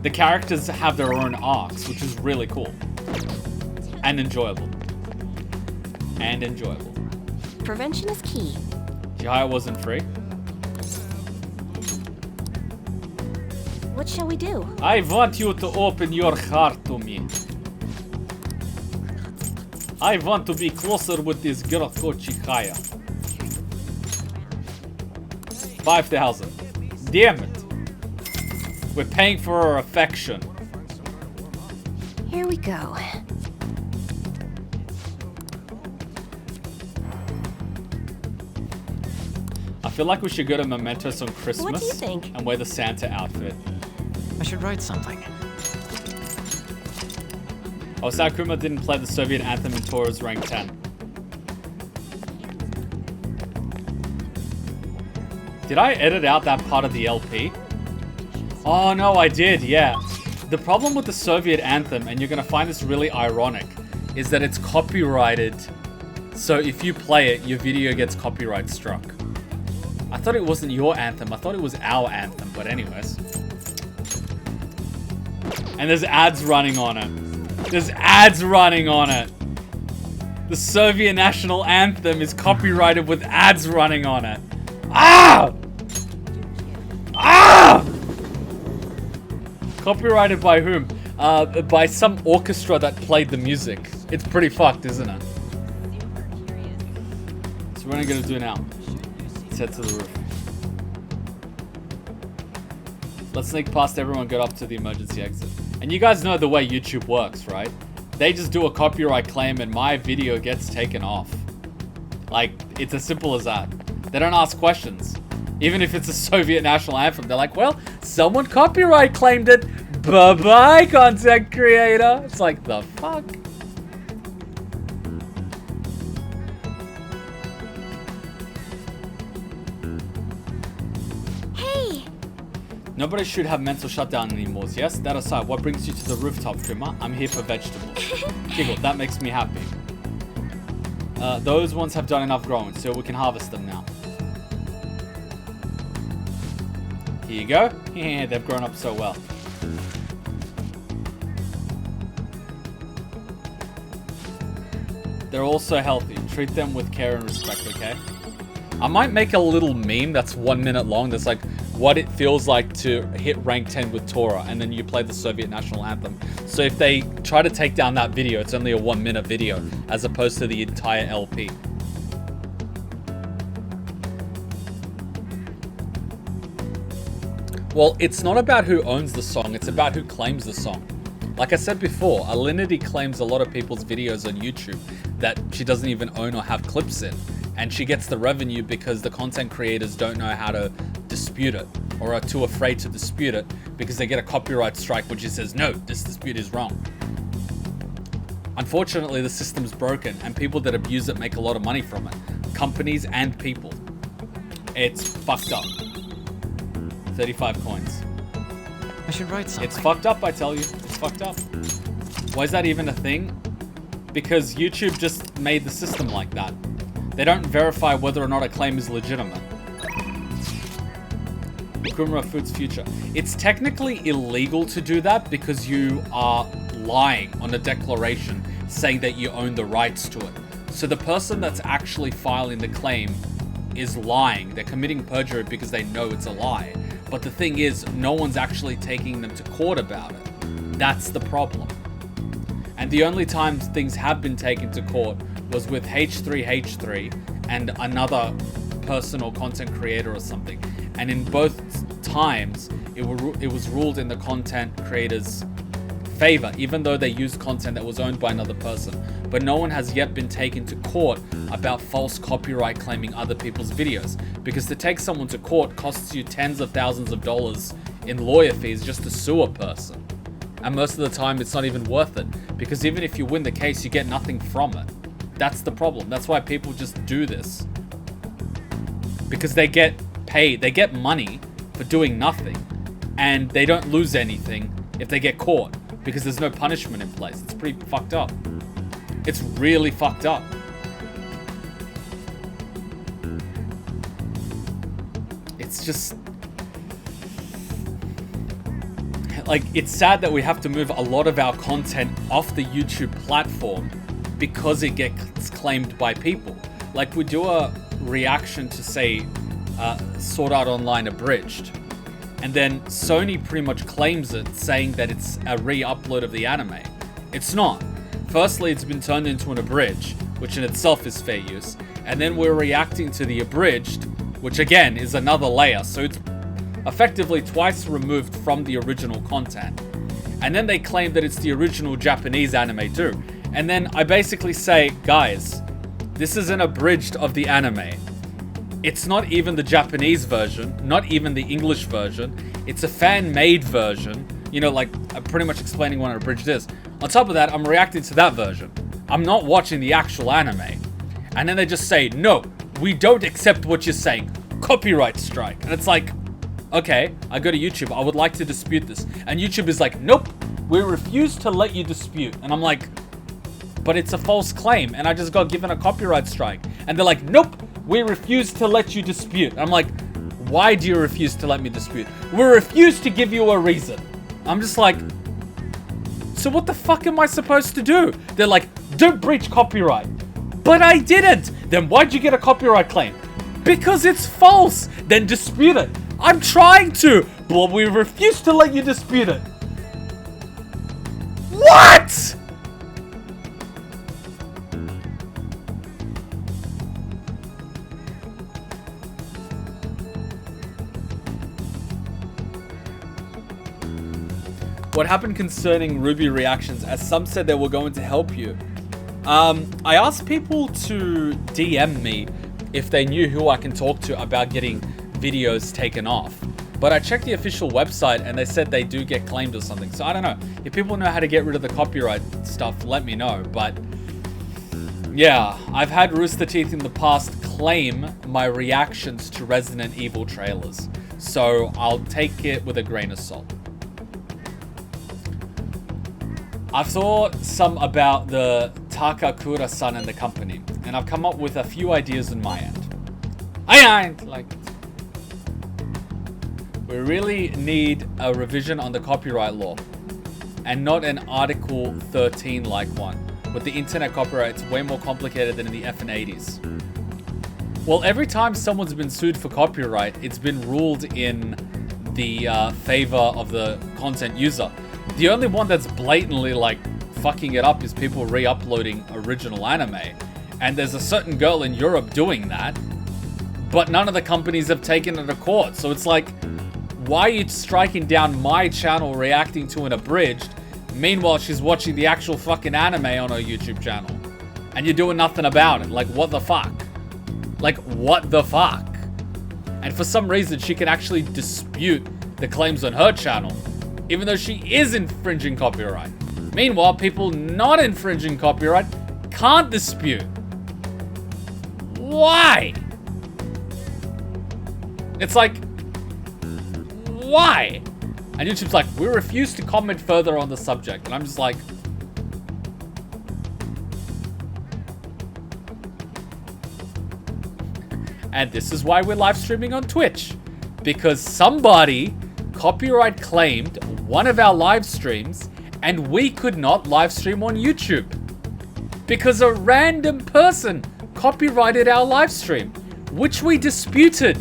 The characters have their own arcs, which is really cool. And enjoyable. And enjoyable. Prevention is key. Chihaya wasn't free. What shall we do? I want you to open your heart to me. I want to be closer with this girl called Chihaya. 5,000. Damn it. We're paying for her affection. Here we go. feel like we should go to Mementos on Christmas What do you think? and wear the Santa outfit. I should write something. Oh, Asakura didn't play the Soviet anthem in Tora's rank 10. Did I edit out that part of the LP? Oh no, I did, yeah. The problem with the Soviet anthem, and you're gonna find this really ironic, is that it's copyrighted. So if you play it, your video gets copyright struck. I thought it wasn't your anthem, I thought it was our anthem, but anyways. And there's ads running on it. There's ads running on it. The Soviet national anthem is copyrighted with ads running on it. Ah! Ah! Copyrighted by whom? By some orchestra that played the music. It's pretty fucked, isn't it? So what are we gonna do now? Let's head to the roof. Let's sneak past everyone, get up to the emergency exit. And you guys know the way YouTube works, right? They just do a copyright claim and my video gets taken off. Like, it's as simple as that. They don't ask questions. Even if it's a Soviet national anthem, they're like, well, someone copyright claimed it. Bye-bye, content creator. It's like, the fuck? Hey! Nobody should have mental shutdown anymore, yes? That aside, what brings you to the rooftop, Kuma? I'm here for vegetables. Giggle, that makes me happy. Those ones have done enough growing, so we can harvest them now. Here you go. Yeah, they've grown up so well. They're also healthy. Treat them with care and respect, okay? I might make a little meme that's 1 minute long that's like what it feels like to hit rank 10 with Tora, and then you play the Soviet national anthem. So if they try to take down that video, it's only a 1 minute video as opposed to the entire LP. Well, it's not about who owns the song, it's about who claims the song. Like I said before, Alinity claims a lot of people's videos on YouTube that she doesn't even own or have clips in. And she gets the revenue because the content creators don't know how to dispute it or are too afraid to dispute it because they get a copyright strike which says, no, this dispute is wrong. Unfortunately, the system's broken and people that abuse it make a lot of money from it. Companies and people. It's fucked up. 35 coins. I should write something. It's fucked up, I tell you. It's fucked up. Why is that even a thing? Because YouTube just made the system like that. They don't verify whether or not a claim is legitimate. Kumara Food's future. It's technically illegal to do that because you are lying on a declaration saying that you own the rights to it. So the person that's actually filing the claim is lying. They're committing perjury because they know it's a lie. But the thing is, no one's actually taking them to court about it. That's the problem. And the only time things have been taken to court was with H3H3 and another person or content creator or something. And in both times, it was ruled in the content creator's favor, even though they used content that was owned by another person. But no one has yet been taken to court about false copyright claiming other people's videos. Because to take someone to court costs you tens of thousands of dollars in lawyer fees just to sue a person. And most of the time, it's not even worth it. Because even if you win the case, you get nothing from it. That's the problem. That's why people just do this. Because they get paid, they get money for doing nothing. And they don't lose anything if they get caught. Because there's no punishment in place. It's pretty fucked up. It's really fucked up. It's just... like, it's sad that we have to move a lot of our content off the YouTube platform because it gets claimed by people. Like, we do a reaction to, say, Sword Art Online Abridged, and then Sony pretty much claims it, saying that it's a re-upload of the anime. It's not. Firstly, it's been turned into an abridged, which in itself is fair use, and then we're reacting to the abridged, which again is another layer, so it's effectively twice removed from the original content. And then they claim that it's the original Japanese anime too. And then I basically say, guys, this is an abridged of the anime. It's not even the Japanese version, not even the English version. It's a fan-made version. You know, like, I'm pretty much explaining what an abridged is. On top of that, I'm reacting to that version. I'm not watching the actual anime. And then they just say, no, we don't accept what you're saying. Copyright strike. And it's like, okay, I go to YouTube. I would like to dispute this. And YouTube is like, nope, we refuse to let you dispute. And I'm like, but it's a false claim. And I just got given a copyright strike. And they're like, nope, we refuse to let you dispute. And I'm like, why do you refuse to let me dispute? We refuse to give you a reason. I'm just like, so what the fuck am I supposed to do? They're like, don't breach copyright. But I didn't. Then why'd you get a copyright claim? Because it's false. Then dispute it. I'm trying to, but we refuse to let you dispute it. What? What happened concerning Ruby reactions, as some said they were going to help you. I asked people to DM me if they knew who I can talk to about getting videos taken off. But I checked the official website and they said they do get claimed or something. So I don't know. If people know how to get rid of the copyright stuff, let me know. But yeah, I've had Rooster Teeth in the past claim my reactions to Resident Evil trailers. So I'll take it with a grain of salt. I've thought some about the Takakura-san and the company, and I've come up with a few ideas on my end. I like it. We really need a revision on the copyright law, and not an Article 13 like one. With the internet copyright, it's way more complicated than in the F&80s. Well, every time someone's been sued for copyright, it's been ruled in the favor of the content user. The only one that's blatantly like fucking it up is people re-uploading original anime. And there's a certain girl in Europe doing that, but none of the companies have taken it to court. So it's like, why are you striking down my channel reacting to an abridged? Meanwhile, she's watching the actual fucking anime on her YouTube channel. And you're doing nothing about it. Like, what the fuck? Like, what the fuck? And for some reason, she can actually dispute the claims on her channel, even though she is infringing copyright. Meanwhile, people not infringing copyright can't dispute. Why? It's like, why? And YouTube's like, we refuse to comment further on the subject. And I'm just like, and this is why we're live streaming on Twitch. Because somebody copyright claimed one of our live streams and we could not live stream on YouTube. Because a random person copyrighted our live stream, which we disputed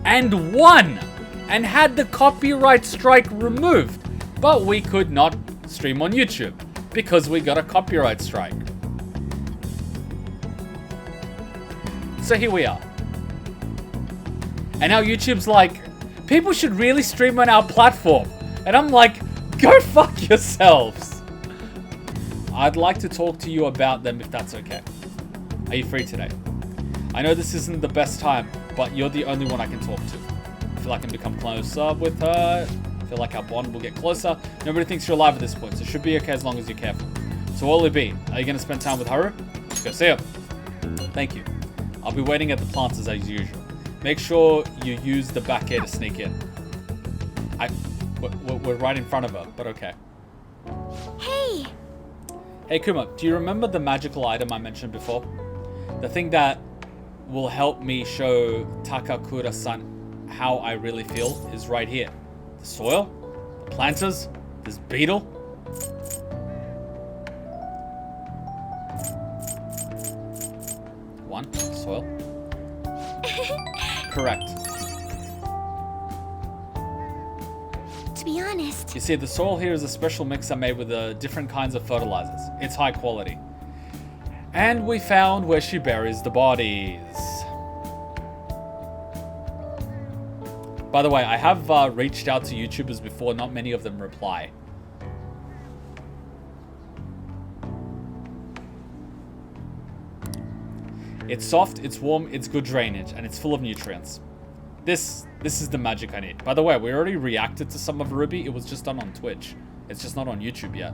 and won and had the copyright strike removed. But we could not stream on YouTube because we got a copyright strike. So here we are. And now YouTube's like, people should really stream on our platform. And I'm like, go fuck yourselves. I'd like to talk to you about them if that's okay. Are you free today? I know this isn't the best time, but you're the only one I can talk to. I feel like I can become closer with her. I feel like our bond will get closer. Nobody thinks you're alive at this point, so it should be okay as long as you're careful. So what will it be? Are you going to spend time with Haru? Let's go see her. Thank you. I'll be waiting at the planters as usual. Make sure you use the back air to sneak in. We're right in front of her, but okay. Hey! Hey Kuma, do you remember the magical item I mentioned before? The thing that will help me show Takakura-san how I really feel is right here. The soil, the planters, this beetle. One, soil. Correct. To be honest, You see, the soil here is a special mix I made with different kinds of fertilizers. It's high quality. And we found where she buries the bodies. By the way, I have reached out to YouTubers before, not many of them reply. It's soft, it's warm, it's good drainage, and it's full of nutrients. This is the magic I need. By the way, we already reacted to some of Ruby. It was just done on Twitch. It's just not on YouTube yet.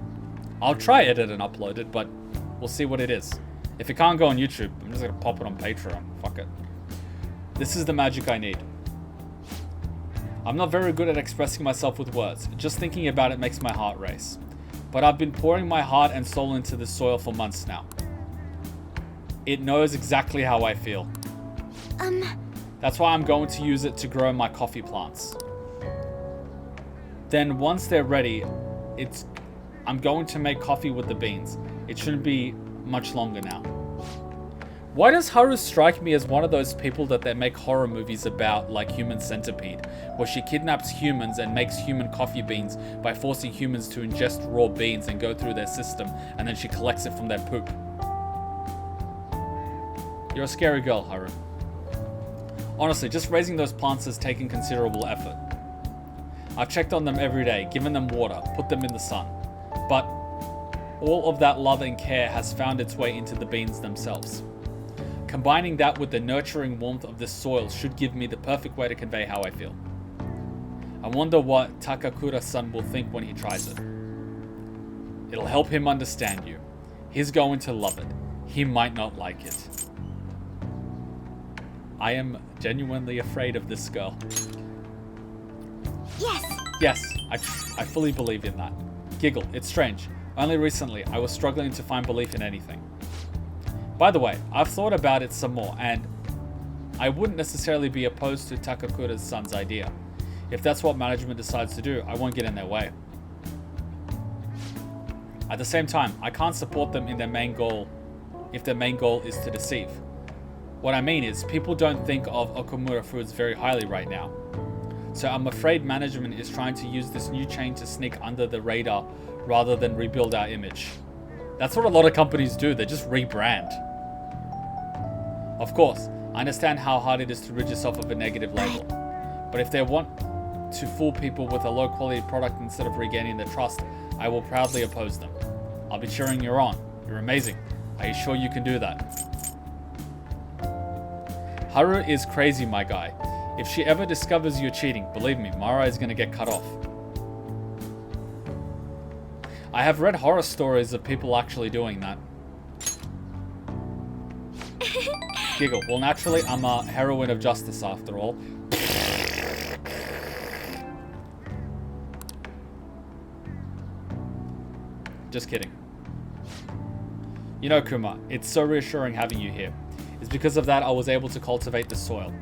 I'll try edit and upload it, but we'll see what it is. If it can't go on YouTube, I'm just gonna pop it on Patreon. Fuck it. This is the magic I need. I'm not very good at expressing myself with words. Just thinking about it makes my heart race. But I've been pouring my heart and soul into this soil for months now. It knows exactly how I feel. That's why I'm going to use it to grow my coffee plants. Then once they're ready, I'm going to make coffee with the beans. It shouldn't be much longer now. Why does Haru strike me as one of those people that they make horror movies about, like Human Centipede, where she kidnaps humans and makes human coffee beans by forcing humans to ingest raw beans and go through their system, and then she collects it from their poop? You're a scary girl, Haru. Honestly, just raising those plants has taken considerable effort. I've checked on them every day, given them water, put them in the sun. But all of that love and care has found its way into the beans themselves. Combining that with the nurturing warmth of this soil should give me the perfect way to convey how I feel. I wonder what Takakura-san will think when he tries it. It'll help him understand you. He's going to love it. He might not like it. I am genuinely afraid of this girl. Yes! Yes, I fully believe in that. Giggle, it's strange. Only recently, I was struggling to find belief in anything. By the way, I've thought about it some more, and I wouldn't necessarily be opposed to Takakura's son's idea. If that's what management decides to do, I won't get in their way. At the same time, I can't support them in their main goal if their main goal is to deceive. What I mean is, people don't think of Okumura foods very highly right now. So I'm afraid management is trying to use this new chain to sneak under the radar rather than rebuild our image. That's what a lot of companies do, they just rebrand. Of course, I understand how hard it is to rid yourself of a negative label. But if they want to fool people with a low quality product instead of regaining their trust, I will proudly oppose them. I'll be cheering you on. You're amazing. Are you sure you can do that? Haru is crazy, my guy. If she ever discovers you're cheating, believe me, Mara is gonna get cut off. I have read horror stories of people actually doing that. Giggle. Well, naturally, I'm a heroine of justice after all. Just kidding. You know, Kuma, it's so reassuring having you here. It's because of that I was able to cultivate the soil.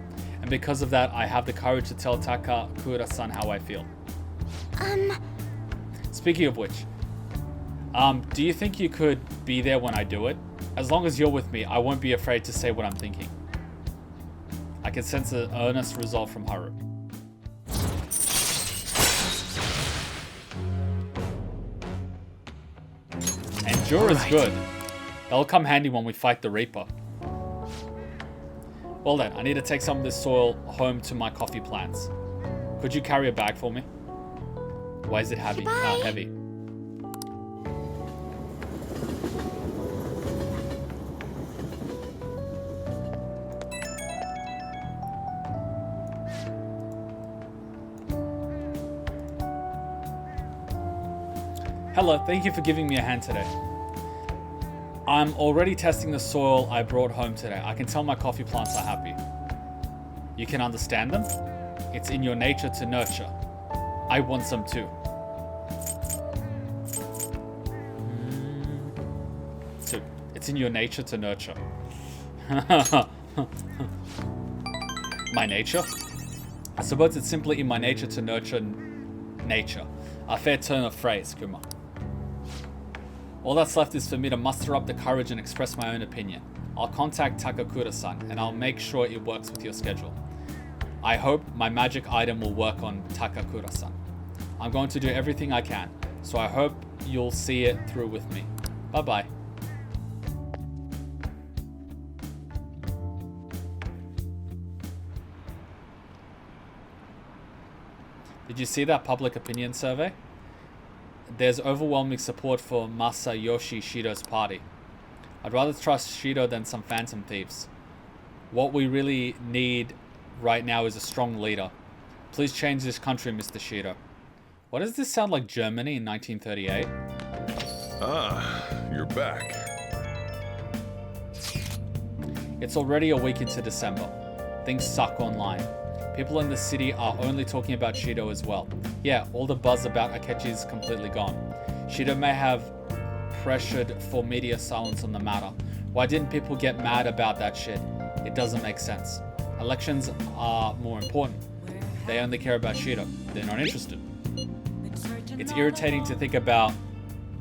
And because of that, I have the courage to tell Takakura-san how I feel. Speaking of which, do you think you could be there when I do it? As long as you're with me, I won't be afraid to say what I'm thinking. I can sense an earnest resolve from Haru. Endure is good. That'll come handy when we fight the Reaper. Well then, I need to take some of this soil home to my coffee plants. Could you carry a bag for me? Why is it heavy? Heavy. Hello, thank you for giving me a hand today. I'm already testing the soil I brought home today. I can tell my coffee plants are happy. You can understand them? It's in your nature to nurture. I want some too. It's in your nature to nurture. My nature? I suppose it's simply in my nature to nurture nature. A fair turn of phrase, Kuma. All that's left is for me to muster up the courage and express my own opinion. I'll contact Takakura-san and I'll make sure it works with your schedule. I hope my magic item will work on Takakura-san. I'm going to do everything I can, so I hope you'll see it through with me. Bye-bye. Did you see that public opinion survey? There's overwhelming support for Masayoshi Shido's party. I'd rather trust Shido than some phantom thieves. What we really need right now is a strong leader. Please change this country, Mr. Shido. What does this sound like, Germany in 1938? Ah, you're back. It's already a week into December. Things suck online. People in the city are only talking about Shido as well. Yeah, all the buzz about Akechi is completely gone. Shido may have pressured for media silence on the matter. Why didn't people get mad about that shit? It doesn't make sense. Elections are more important. They only care about Shido. They're not interested. It's irritating to think about,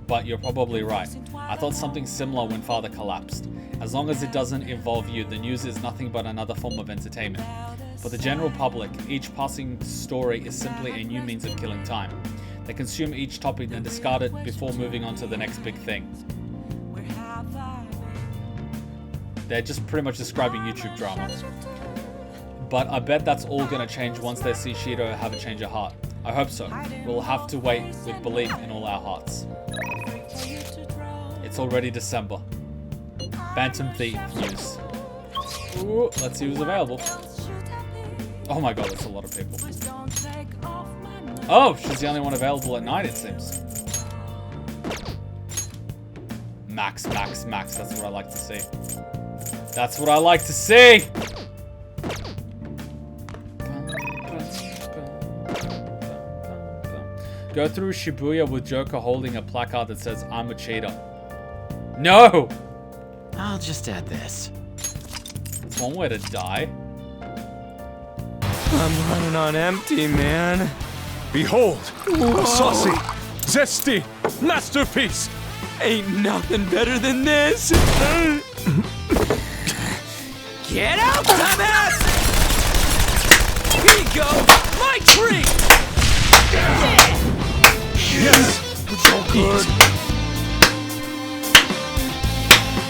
but you're probably right. I thought something similar when Father collapsed. As long as it doesn't involve you, the news is nothing but another form of entertainment. For the general public, each passing story is simply a new means of killing time. They consume each topic then discard it before moving on to the next big thing. They're just pretty much describing YouTube drama. But I bet that's all gonna change once they see Shido have a change of heart. I hope so. We'll have to wait with belief in all our hearts. It's already December. Phantom Thief news. Ooh, let's see who's available. Oh my god, that's a lot of people. Oh, she's the only one available at night, it seems. Max, max, max. That's what I like to see. That's what I like to see! Go through Shibuya with Joker holding a placard that says, I'm a cheater. No! I'll just add this. It's one way to die. I'm running on empty, man. Behold, a saucy, zesty masterpiece. Ain't nothing better than this. Get out, dumbass! Here you go, my treat! Yes, so good.